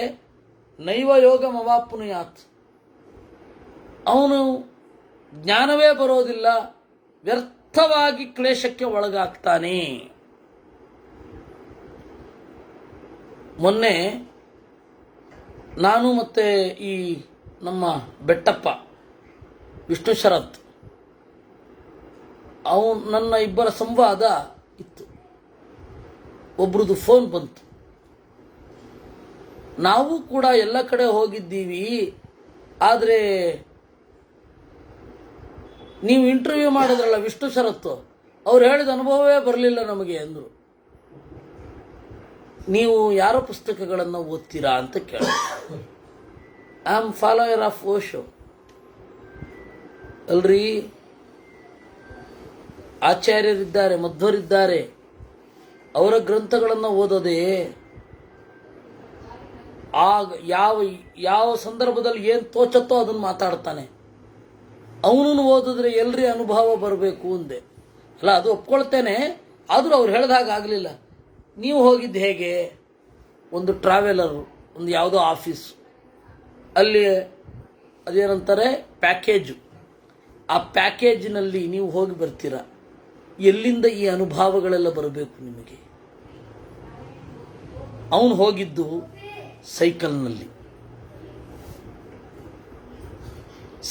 ನೈವ ಯೋಗಮವಾಪ್ನುಯಾತ್, ಅವನು ಜ್ಞಾನವೇ ಬರೋದಿಲ್ಲ, ವ್ಯರ್ಥವಾಗಿ ಕ್ಲೇಶಕ್ಕೆ ಒಳಗಾಗ್ತಾನೆ. ಮೊನ್ನೆ ನಾನು ಮತ್ತು ಈ ನಮ್ಮ ಬೆಟ್ಟಪ್ಪ ವಿಷ್ಣು ಶರತ್ ನನ್ನ ಇಬ್ಬರ ಸಂವಾದ ಇತ್ತು. ಒಬ್ರದ್ದು ಫೋನ್ ಬಂತು. ನಾವು ಕೂಡ ಎಲ್ಲ ಕಡೆ ಹೋಗಿದ್ದೀವಿ, ಆದರೆ ನೀವು ಇಂಟರ್ವ್ಯೂ ಮಾಡಿದ್ರಲ್ಲ ವಿಷ್ಣು ಶರತ್ತು, ಅವ್ರು ಹೇಳಿದ ಅನುಭವವೇ ಬರಲಿಲ್ಲ ನಮಗೆ ಅಂದರು. ನೀವು ಯಾರ ಪುಸ್ತಕಗಳನ್ನು ಓದ್ತೀರಾ ಅಂತ ಕೇಳ. I am follower of Osho. ಅಲ್ರಿ, ಆಚಾರ್ಯರಿದ್ದಾರೆ, ಮಧ್ವರಿದ್ದಾರೆ, ಅವರ ಗ್ರಂಥಗಳನ್ನು ಓದೋದೇ. ಆಗ ಯಾವ ಸಂದರ್ಭದಲ್ಲಿ ಏನು ತೋಚತ್ತೋ ಅದನ್ನು ಮಾತಾಡ್ತಾನೆ. ಅವನನ್ನು ಓದಿದ್ರೆ ಎಲ್ರಿ ಅನುಭವ ಬರಬೇಕು ಅಂದೆ. ಅಲ್ಲ, ಅದು ಒಪ್ಕೊಳ್ತೇನೆ, ಆದರೂ ಅವ್ರು ಹೇಳಿದಾಗ ಆಗಲಿಲ್ಲ. ನೀವು ಹೋಗಿದ್ದು ಹೇಗೆ? ಒಂದು ಟ್ರಾವೆಲರು, ಒಂದು ಯಾವುದೋ ಆಫೀಸು, ಅಲ್ಲಿ ಅದೇನಂತಾರೆ ಪ್ಯಾಕೇಜು, ಆ ಪ್ಯಾಕೇಜಿನಲ್ಲಿ ನೀವು ಹೋಗಿ ಬರ್ತೀರ. ಎಲ್ಲಿಂದ ಈ ಅನುಭವಗಳೆಲ್ಲ ಬರಬೇಕು ನಿಮಗೆ? ಅವನು ಹೋಗಿದ್ದು ಸೈಕಲ್ನಲ್ಲಿ.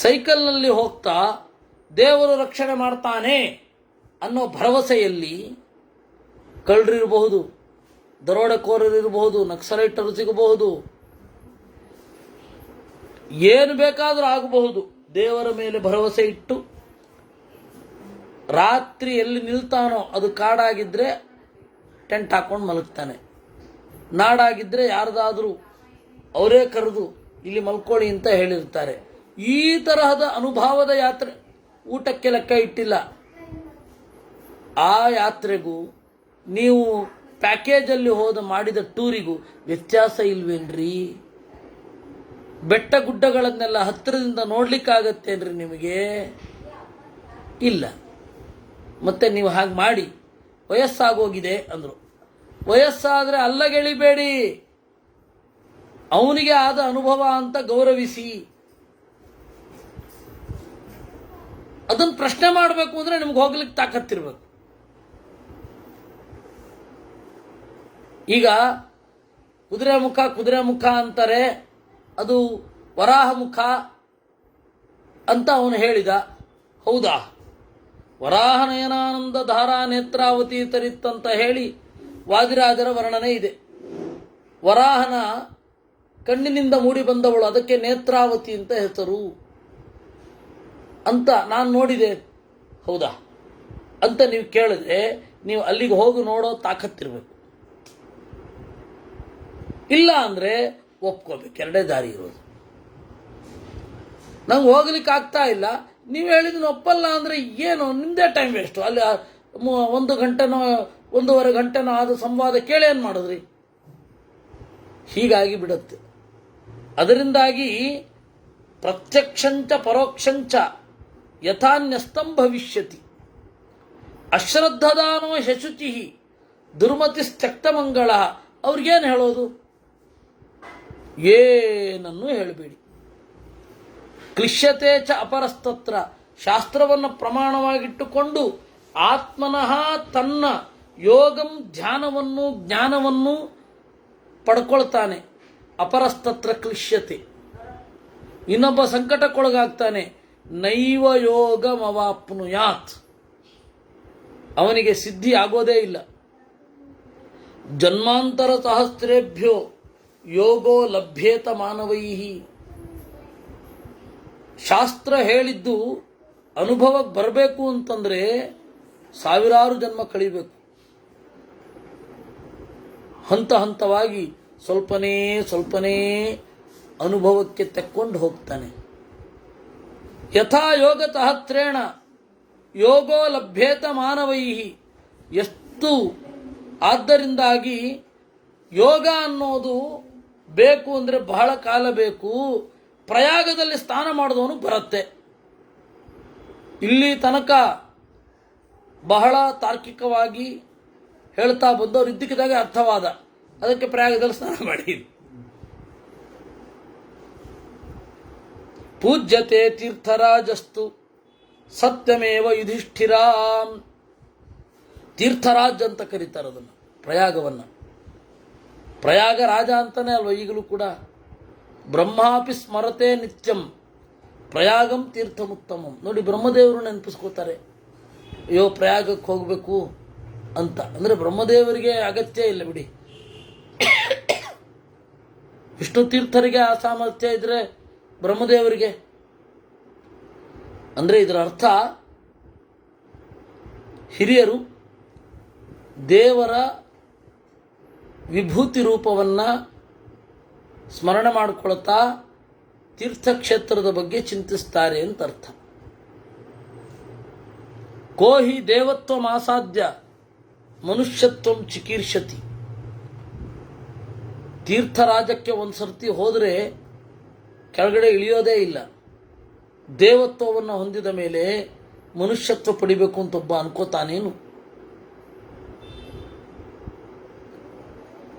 ಸೈಕಲ್ನಲ್ಲಿ ಹೋಗ್ತಾ ದೇವರು ರಕ್ಷಣೆ ಮಾಡ್ತಾನೆ ಅನ್ನೋ ಭರವಸೆಯಲ್ಲಿ ಕಳ್ಳರಿರಬಹುದು, ದರೋಡೆಕೋರರಿರಬಹುದು, ನಕ್ಸಲೈಟರು ಸಿಗಬಹುದು, ಏನು ಬೇಕಾದರೂ ಆಗಬಹುದು. ದೇವರ ಮೇಲೆ ಭರವಸೆ ಇಟ್ಟು ರಾತ್ರಿ ಎಲ್ಲಿ ನಿಲ್ತಾನೋ ಅದು ಕಾಡಾಗಿದ್ದರೆ ಟೆಂಟ್ ಹಾಕೊಂಡು ಮಲಗ್ತಾನೆ, ನಾಡಾಗಿದ್ದರೆ ಯಾರ್ದಾದ್ರೂ ಅವರೇ ಕರೆದು ಇಲ್ಲಿ ಮಲ್ಕೊಳ್ಳಿ ಅಂತ ಹೇಳಿರ್ತಾರೆ. ಈ ತರಹದ ಅನುಭವದ ಯಾತ್ರೆ, ಊಟಕ್ಕೆ ಲೆಕ್ಕ ಇಟ್ಟಿಲ್ಲ. ಆ ಯಾತ್ರೆಗೂ ನೀವು ಪ್ಯಾಕೇಜಲ್ಲಿ ಹೋದ ಮಾಡಿದ ಟೂರಿಗೂ ವ್ಯತ್ಯಾಸ ಇಲ್ವೇನ್ರಿ? ಬೆಟ್ಟ ಗುಡ್ಡಗಳನ್ನೆಲ್ಲ ಹತ್ತಿರದಿಂದ ನೋಡ್ಲಿಕ್ಕಾಗತ್ತೇನ್ರಿ ನಿಮಗೆ? ಇಲ್ಲ. ಮತ್ತೆ ನೀವು ಹಾಗೆ ಮಾಡಿ ವಯಸ್ಸಾಗೋಗಿದೆ ಅಂದರು. ವಯಸ್ಸಾದರೆ ಅಲ್ಲಗೆಳಿಬೇಡಿ, ಅವನಿಗೆ ಆದ ಅನುಭವ ಅಂತ ಗೌರವಿಸಿ. ಅದನ್ನು ಪ್ರಶ್ನೆ ಮಾಡಬೇಕು ಅಂದರೆ ನಿಮ್ಗೆ ಹೋಗ್ಲಿಕ್ಕೆ ತಾಕತ್ತಿರ್ಬೇಕು. ಈಗ ಕುದುರೆ ಮುಖ ಅಂತಾರೆ, ಅದು ವರಾಹ ಮುಖ ಅಂತ ಅವನು ಹೇಳಿದ. ಹೌದಾ? ವರಾಹ ನಯನಾನಂದ ಧಾರಾ ನೇತ್ರಾವತಿ ತರಿತ್ತಂತ ಹೇಳಿ ವಾದಿರಾಜರ ವರ್ಣನೆ ಇದೆ. ವರಾಹನ ಕಣ್ಣಿನಿಂದ ಮೂಡಿ ಬಂದವಳು, ಅದಕ್ಕೆ ನೇತ್ರಾವತಿ ಅಂತ ಹೆಸರು ಅಂತ ನಾನು ನೋಡಿದೆ. ಹೌದಾ ಅಂತ ನೀವು ಕೇಳಿದ್ರೆ ನೀವು ಅಲ್ಲಿಗೆ ಹೋಗಿ ನೋಡೋ ತಾಕತ್ತಿರ್ಬೇಕು. ಇಲ್ಲ ಅಂದರೆ ಒಪ್ಕೋಬೇಕು. ಎರಡೇ ದಾರಿ ಇರೋದು. ನಂಗೆ ಹೋಗ್ಲಿಕ್ಕೆ ಆಗ್ತಾ ಇಲ್ಲ, ನೀವು ಹೇಳಿದ್ರೆ ಒಪ್ಪಲ್ಲ ಅಂದರೆ ಏನು? ನಿಮ್ಮದೇ ಟೈಮ್ ವೇಸ್ಟು. ಅಲ್ಲಿ 1 ಗಂಟೆನೋ 1.5 ಗಂಟೆನೋ ಆದ ಸಂವಾದ ಕೇಳಿ ಏನು ಮಾಡಿದ್ರಿ? ಹೀಗಾಗಿ ಬಿಡುತ್ತೆ. ಅದರಿಂದಾಗಿ ಪ್ರತ್ಯಕ್ಷಂಚ ಪರೋಕ್ಷಂಚ ಯಥಾನ್ಯಸ್ತಂ ಭವಿಷ್ಯತಿ. ಅಶ್ರದ್ಧದಾನೋ ಶಶುಚಿ ದುರ್ಮತಿಸ್ತಕ್ತಮಂಗಳ. ಅವ್ರಿಗೇನು ಹೇಳೋದು? ಏನನ್ನೂ ಹೇಳಬೇಡಿ. ಕ್ಲಿಶ್ಯತೆ ಚ ಅಪರಸ್ತತ್ರ. ಶಾಸ್ತ್ರವನ್ನು ಪ್ರಮಾಣವಾಗಿಟ್ಟುಕೊಂಡು ಆತ್ಮನಃ ತನ್ನ ಯೋಗಂ ಧ್ಯಾನವನ್ನು ಜ್ಞಾನವನ್ನು ಪಡ್ಕೊಳ್ತಾನೆ. ಅಪರಸ್ತತ್ರ ಕ್ಲಿಶ್ಯತೆ. ಇನ್ನೊಬ್ಬ ಸಂಕಟಕ್ಕೊಳಗಾಗ್ತಾನೆ. ನೈವ ಯೋಗಮವಾಪ್ನುಯಾತ್. ಅವನಿಗೆ ಸಿದ್ಧಿ ಆಗೋದೇ ಇಲ್ಲ. ಜನ್ಮಾಂತರ ಸಹಸ್ರೇಭ್ಯೋ ಯೋಗೋ ಲಭ್ಯೇತ ಮಾನವೈಹಿ. ಶಾಸ್ತ್ರ ಹೇಳಿದ್ದು ಅನುಭವಕ್ಕೆ ಬರಬೇಕು ಅಂತಂದರೆ ಸಾವಿರಾರು ಜನ್ಮ ಕಳಿಬೇಕು. ಹಂತ ಹಂತವಾಗಿ ಸ್ವಲ್ಪನೇ ಅನುಭವಕ್ಕೆ ತೆಕ್ಕೊಂಡು ಹೋಗ್ತಾನೆ. ಯಥಾ ಯೋಗತಃ ತ್ರೇಣ ಯೋಗೋ ಲಭ್ಯೇತ ಮಾನವೈಹಿ. ಎಷ್ಟು ಆದ್ದರಿಂದಾಗಿ ಯೋಗ ಅನ್ನೋದು ಬೇಕು ಅಂದರೆ ಬಹಳ ಕಾಲ ಬೇಕು. ಪ್ರಯಾಗದಲ್ಲಿ ಸ್ನಾನ ಮಾಡಿದವನು ಬರುತ್ತೆ. ಇಲ್ಲಿ ತನಕ ಬಹಳ ತಾರ್ಕಿಕವಾಗಿ ಹೇಳ್ತಾ ಬಂದವರು ಇದ್ದಕ್ಕಿದ್ದಾಗ ಅರ್ಥವಾದ. ಅದಕ್ಕೆ ಪ್ರಯಾಗದಲ್ಲಿ ಸ್ನಾನ ಮಾಡಿ. ಪೂಜ್ಯತೆ ತೀರ್ಥರಾಜಸ್ತು ಸತ್ಯಮೇವ ಯುಧಿಷ್ಠಿರಾಂ. ತೀರ್ಥರಾಜ್ ಅಂತ ಕರೀತಾರೆ ಅದನ್ನು, ಪ್ರಯಾಗವನ್ನು. ಪ್ರಯಾಗ ರಾಜ ಅಂತಾನೆ ಅಲ್ವ ಈಗಲೂ ಕೂಡ. ಬ್ರಹ್ಮಾಪಿ ಸ್ಮರತೆ ನಿತ್ಯಂ ಪ್ರಯಾಗಂ ತೀರ್ಥಮುತ್ತಮಂ. ನೋಡಿ, ಬ್ರಹ್ಮದೇವರು ನೆನಪಿಸ್ಕೋತಾರೆ, ಅಯ್ಯೋ ಪ್ರಯಾಗಕ್ಕೆ ಹೋಗಬೇಕು ಅಂತ. ಅಂದರೆ ಬ್ರಹ್ಮದೇವರಿಗೆ ಅಗತ್ಯ ಇಲ್ಲ ಬಿಡಿ. ವಿಷ್ಣು ತೀರ್ಥರಿಗೆ ಆ ಸಾಮರ್ಥ್ಯ ಇದ್ರೆ ಬ್ರಹ್ಮದೇವರಿಗೆ. ಅಂದರೆ ಇದರ ಅರ್ಥ ಹಿರಿಯರು ದೇವರ ವಿಭೂತಿ ರೂಪವನ್ನು ಸ್ಮರಣೆ ಮಾಡಿಕೊಳ್ತಾ ತೀರ್ಥಕ್ಷೇತ್ರದ ಬಗ್ಗೆ ಚಿಂತಿಸ್ತಾರೆ ಅಂತ ಅರ್ಥ. ಕೋಹಿ ದೇವತ್ವ ಮಾಸಾಧ್ಯ ಮನುಷ್ಯತ್ವಂ ಚಿಕೀರ್ಷತಿ. ತೀರ್ಥರಾಜಕ್ಕೆ ಒಂದು ಸರ್ತಿ ಹೋದರೆ ಕೆಳಗಡೆ ಇಳಿಯೋದೇ ಇಲ್ಲ. ದೇವತ್ವವನ್ನು ಹೊಂದಿದ ಮೇಲೆ ಮನುಷ್ಯತ್ವ ಪಡಿಬೇಕು ಅಂತ ಒಬ್ಬ ಅನ್ಕೋತಾನೇನು?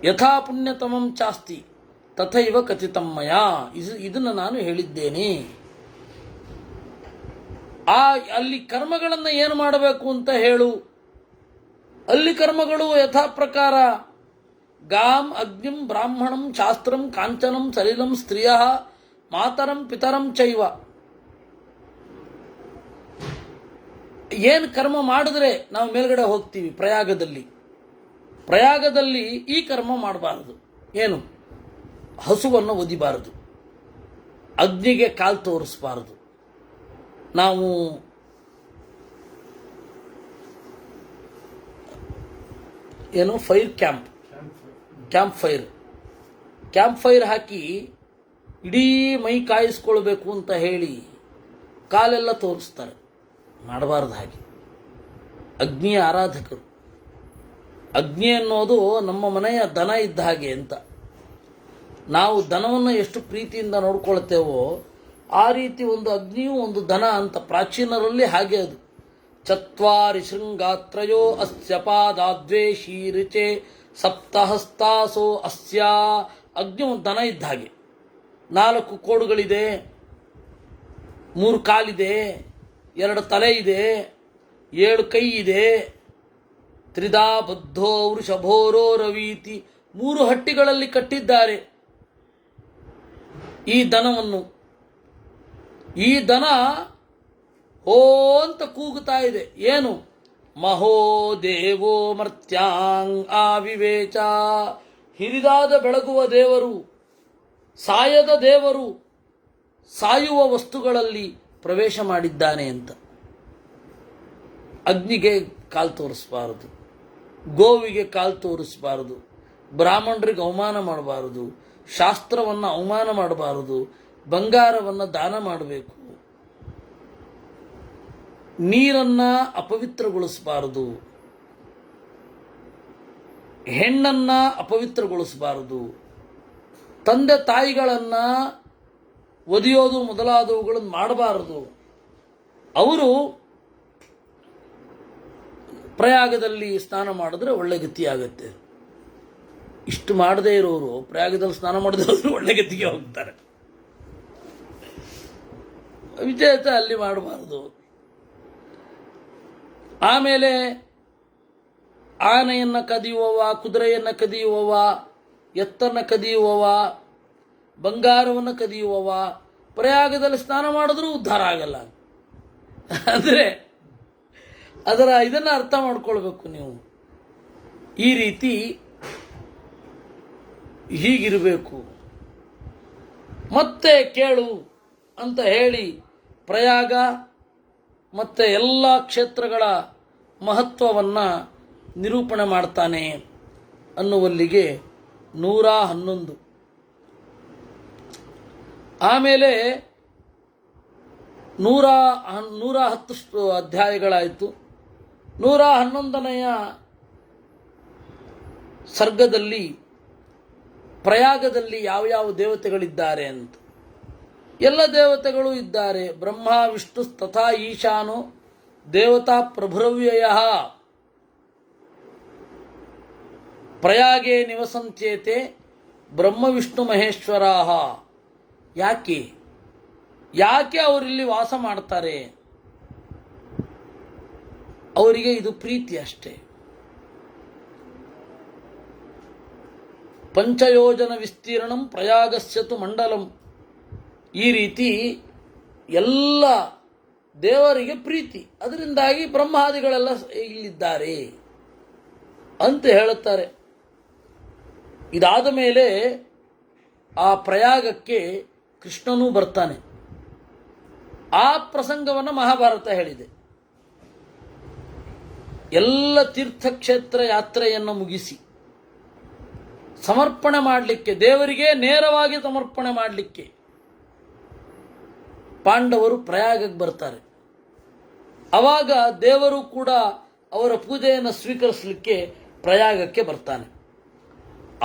ಯಥಾ ಪುಣ್ಯತಮಂ ಚಾಸ್ತಿ ತಥೈವ ಕಥಿತಮ್ಮಯ. ಇದನ್ನು ನಾನು ಹೇಳಿದ್ದೇನೆ. ಅಲ್ಲಿ ಕರ್ಮಗಳನ್ನು ಏನು ಮಾಡಬೇಕು ಅಂತ ಹೇಳು ಅಲ್ಲಿ ಕರ್ಮಗಳು ಯಥಾ ಪ್ರಕಾರ ಗಾಂ ಅಗ್ನಿಂ ಬ್ರಾಹ್ಮಣಂ ಶಾಸ್ತ್ರಂ ಕಾಂಚನಂ ಸಲಿಲಂ ಸ್ತ್ರೀಯ ಮಾತರಂ ಪಿತರಂ ಚೈವ. ಏನು ಕರ್ಮ ಮಾಡಿದ್ರೆ ನಾವು ಮೇಲ್ಗಡೆ ಹೋಗ್ತೀವಿ. ಪ್ರಯಾಗದಲ್ಲಿ ಈ ಕರ್ಮ ಮಾಡಬಾರದು. ಏನು? ಹಸುವನ್ನು ಒದಿಬಾರದು, ಅಗ್ನಿಗೆ ಕಾಲು ತೋರಿಸಬಾರದು. ನಾವು ಏನು ಫೈರ್ ಕ್ಯಾಂಪ್ ಫೈರ್ ಹಾಕಿ ಇಡೀ ಮೈ ಕಾಯಿಸ್ಕೊಳ್ಬೇಕು ಅಂತ ಹೇಳಿ ಕಾಲೆಲ್ಲ ತೋರಿಸ್ತಾರೆ. ಮಾಡಬಾರ್ದು ಹಾಗೆ. ಅಗ್ನಿಯ ಆರಾಧಕರು. ಅಗ್ನಿ ಅನ್ನೋದು ನಮ್ಮ ಮನೆಯ ದನ ಇದ್ದ ಹಾಗೆ ಅಂತ. ನಾವು ದನವನ್ನು ಎಷ್ಟು ಪ್ರೀತಿಯಿಂದ ನೋಡ್ಕೊಳ್ತೇವೋ ಆ ರೀತಿ ಒಂದು ಅಗ್ನಿಯೂ ಒಂದು ದನ ಅಂತ ಪ್ರಾಚೀನರಲ್ಲಿ ಹಾಗೆ ಅದು. ಚತ್ವಾರಿ ಶೃಂಗಾತ್ರಯೋ ಅಸ್ಯ ಪಾದಾದ್ವೇ ಶೀರಿಚೆ ಸಪ್ತಹಸ್ತಾಸೋ ಅಸ್ಯ. ಅಗ್ನಿ ಒಂದು ದನ ಇದ್ದ ಹಾಗೆ. 4 ಕೋಡುಗಳಿದೆ, 3 ಕಾಲಿದೆ, 2 ತಲೆ ಇದೆ, 7 ಕೈ ಇದೆ. ತ್ರಿದಾ ಬದ್ಧೋ ವೃಷಭೋರೋ ರವೀತಿ. 3 ಹಟ್ಟಿಗಳಲ್ಲಿ ಕಟ್ಟಿದ್ದಾರೆ ಈ ದನವನ್ನು. ಈ ದನ ಹೋ ಅಂತ ಕೂಗುತ್ತಾ ಇದೆ. ಏನು? ಮಹೋ ದೇವೋ ಮರ್ತ್ಯಾಂಗ್ ಆವಿವೇಚ. ಹಿರಿದಾದ ಬೆಳಗುವ ದೇವರು, ಸಾಯದ ದೇವರು ಸಾಯುವ ವಸ್ತುಗಳಲ್ಲಿ ಪ್ರವೇಶ ಮಾಡಿದ್ದಾನೆ ಅಂತ. ಅಗ್ನಿಗೆ ಕಾಲು ತೋರಿಸಬಾರದು, ಗೋವಿಗೆ ಕಾಲು ತೋರಿಸಬಾರದು, ಬ್ರಾಹ್ಮಣರಿಗೆ ಅವಮಾನ ಮಾಡಬಾರದು, ಶಾಸ್ತ್ರವನ್ನು ಅವಮಾನ ಮಾಡಬಾರದು, ಬಂಗಾರವನ್ನು ದಾನ ಮಾಡಬೇಕು, ನೀರನ್ನು ಅಪವಿತ್ರಗೊಳಿಸಬಾರದು, ಹೆಣ್ಣನ್ನು ಅಪವಿತ್ರಗೊಳಿಸಬಾರದು, ತಂದೆ ತಾಯಿಗಳನ್ನು ಒದೆಯೋದು ಮೊದಲಾದವುಗಳನ್ನು ಮಾಡಬಾರದು. ಅವರು ಪ್ರಯಾಗದಲ್ಲಿ ಸ್ನಾನ ಮಾಡಿದ್ರೆ ಒಳ್ಳೆ ಗತಿಯಾಗತ್ತೆ. ಇಷ್ಟು ಮಾಡದೇ ಇರೋರು ಪ್ರಯಾಗದಲ್ಲಿ ಸ್ನಾನ ಮಾಡದೇ ಇರೋರು ಒಳ್ಳೆ ಗತಿಗೆ ಹೋಗ್ತಾರೆ. ವಿಜೇತ ಅಲ್ಲಿ ಮಾಡಬಾರದು. ಆಮೇಲೆ ಆನೆಯನ್ನು ಕದಿಯುವವ, ಕುದುರೆಯನ್ನು ಕದಿಯುವವ, ಎತ್ತನ್ನು ಕದಿಯುವವ, ಬಂಗಾರವನ್ನು ಕದಿಯುವವ ಪ್ರಯಾಗದಲ್ಲಿ ಸ್ನಾನ ಮಾಡಿದ್ರೂ ಉದ್ಧಾರ ಆಗಲ್ಲ. ಅಂದರೆ ಇದನ್ನು ಅರ್ಥ ಮಾಡ್ಕೊಳ್ಬೇಕು ನೀವು. ಈ ರೀತಿ ಹೀಗಿರಬೇಕು. ಮತ್ತೆ ಕೇಳು ಅಂತ ಹೇಳಿ ಪ್ರಯಾಗ ಮತ್ತು ಎಲ್ಲ ಕ್ಷೇತ್ರಗಳ ಮಹತ್ವವನ್ನು ನಿರೂಪಣೆ ಮಾಡ್ತಾನೆ ಅನ್ನುವಲ್ಲಿಗೆ 111. ಆಮೇಲೆ 110 ಅಧ್ಯಾಯಗಳಾಯಿತು. 111ನೆಯ ಸರ್ಗದಲ್ಲಿ ಪ್ರಯಾಗದಲ್ಲಿ ಯಾವ ದೇವತೆಗಳಿದ್ದಾರೆ ಅಂತ. ಎಲ್ಲ ದೇವತೆಗಳು ಇದ್ದಾರೆ. ಬ್ರಹ್ಮ ವಿಷ್ಣು ತಥಾ ಈಶಾನೋ ದೇವತಾ ಪ್ರಭುರವ್ಯಯ ಪ್ರಯಾಗೇ ನಿವಸಂತ್ಯೇತೆ ಬ್ರಹ್ಮ ವಿಷ್ಣು ಮಹೇಶ್ವರಾಹ. ಯಾಕೆ ಅವರಿಲ್ಲಿ ವಾಸ ಮಾಡ್ತಾರೆ? ಅವರಿಗೆ ಇದು ಪ್ರೀತಿ ಅಷ್ಟೇ. ಪಂಚಯೋಜನ ವಿಸ್ತೀರ್ಣಂ ಪ್ರಯಾಗಸ್ಯತು ಮಂಡಲಂ. ಈ ರೀತಿ ಎಲ್ಲ ದೇವರಿಗೆ ಪ್ರೀತಿ, ಅದರಿಂದಾಗಿ ಬ್ರಹ್ಮಾದಿಗಳೆಲ್ಲ ಇಲ್ಲಿದ್ದಾರೆ ಅಂತ ಹೇಳುತ್ತಾರೆ. ಇದಾದ ಮೇಲೆ ಆ ಪ್ರಯಾಗಕ್ಕೆ ಕೃಷ್ಣನೂ ಬರ್ತಾನೆ. ಆ ಪ್ರಸಂಗವನ್ನು ಮಹಾಭಾರತ ಹೇಳಿದೆ. ಎಲ್ಲ ತೀರ್ಥಕ್ಷೇತ್ರ ಯಾತ್ರೆಯನ್ನು ಮುಗಿಸಿ ಸಮರ್ಪಣೆ ಮಾಡಲಿಕ್ಕೆ, ದೇವರಿಗೆ ನೇರವಾಗಿ ಸಮರ್ಪಣೆ ಮಾಡಲಿಕ್ಕೆ ಪಾಂಡವರು ಪ್ರಯಾಗಕ್ಕೆ ಬರ್ತಾರೆ. ಆವಾಗ ದೇವರು ಕೂಡ ಅವರ ಪೂಜೆಯನ್ನು ಸ್ವೀಕರಿಸಲಿಕ್ಕೆ ಪ್ರಯಾಗಕ್ಕೆ ಬರ್ತಾನೆ.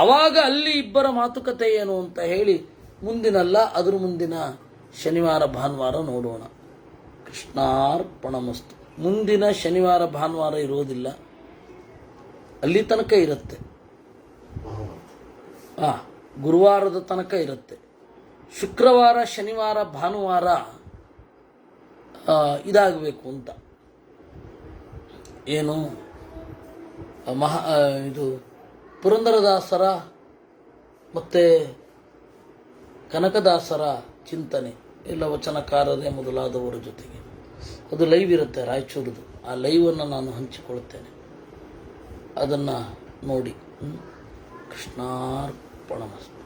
ಆವಾಗ ಅಲ್ಲಿ ಇಬ್ಬರ ಮಾತುಕತೆ ಏನು ಅಂತ ಹೇಳಿ ಮುಂದಿನಲ್ಲ, ಅದರ ಮುಂದಿನ ಶನಿವಾರ ಭಾನುವಾರ ನೋಡೋಣ. ಕೃಷ್ಣಾರ್ಪಣಮಸ್ತು. ಮುಂದಿನ ಶನಿವಾರ ಭಾನುವಾರ ಇರೋದಿಲ್ಲ, ಅಲ್ಲಿ ತನಕ ಇರುತ್ತೆ. ಗುರುವಾರದ ತನಕ ಇರುತ್ತೆ. ಶುಕ್ರವಾರ ಶನಿವಾರ ಭಾನುವಾರ ಇದಾಗಬೇಕು ಅಂತ. ಏನು ಇದು ಪುರಂದರದಾಸರ ಮತ್ತು ಕನಕದಾಸರ ಚಿಂತನೆ ಎಲ್ಲ ವಚನಕಾರರೇ ಮೊದಲಾದವರ ಜೊತೆಗೆ ಅದು ಲೈವ್ ಇರುತ್ತೆ ರಾಯಚೂರದು. ಆ ಲೈವನ್ನು ನಾನು ಹಂಚಿಕೊಳ್ಳುತ್ತೇನೆ, ಅದನ್ನು ನೋಡಿ. ಕೃಷ್ಣಾರ್ಪಣಮಸ್ತು.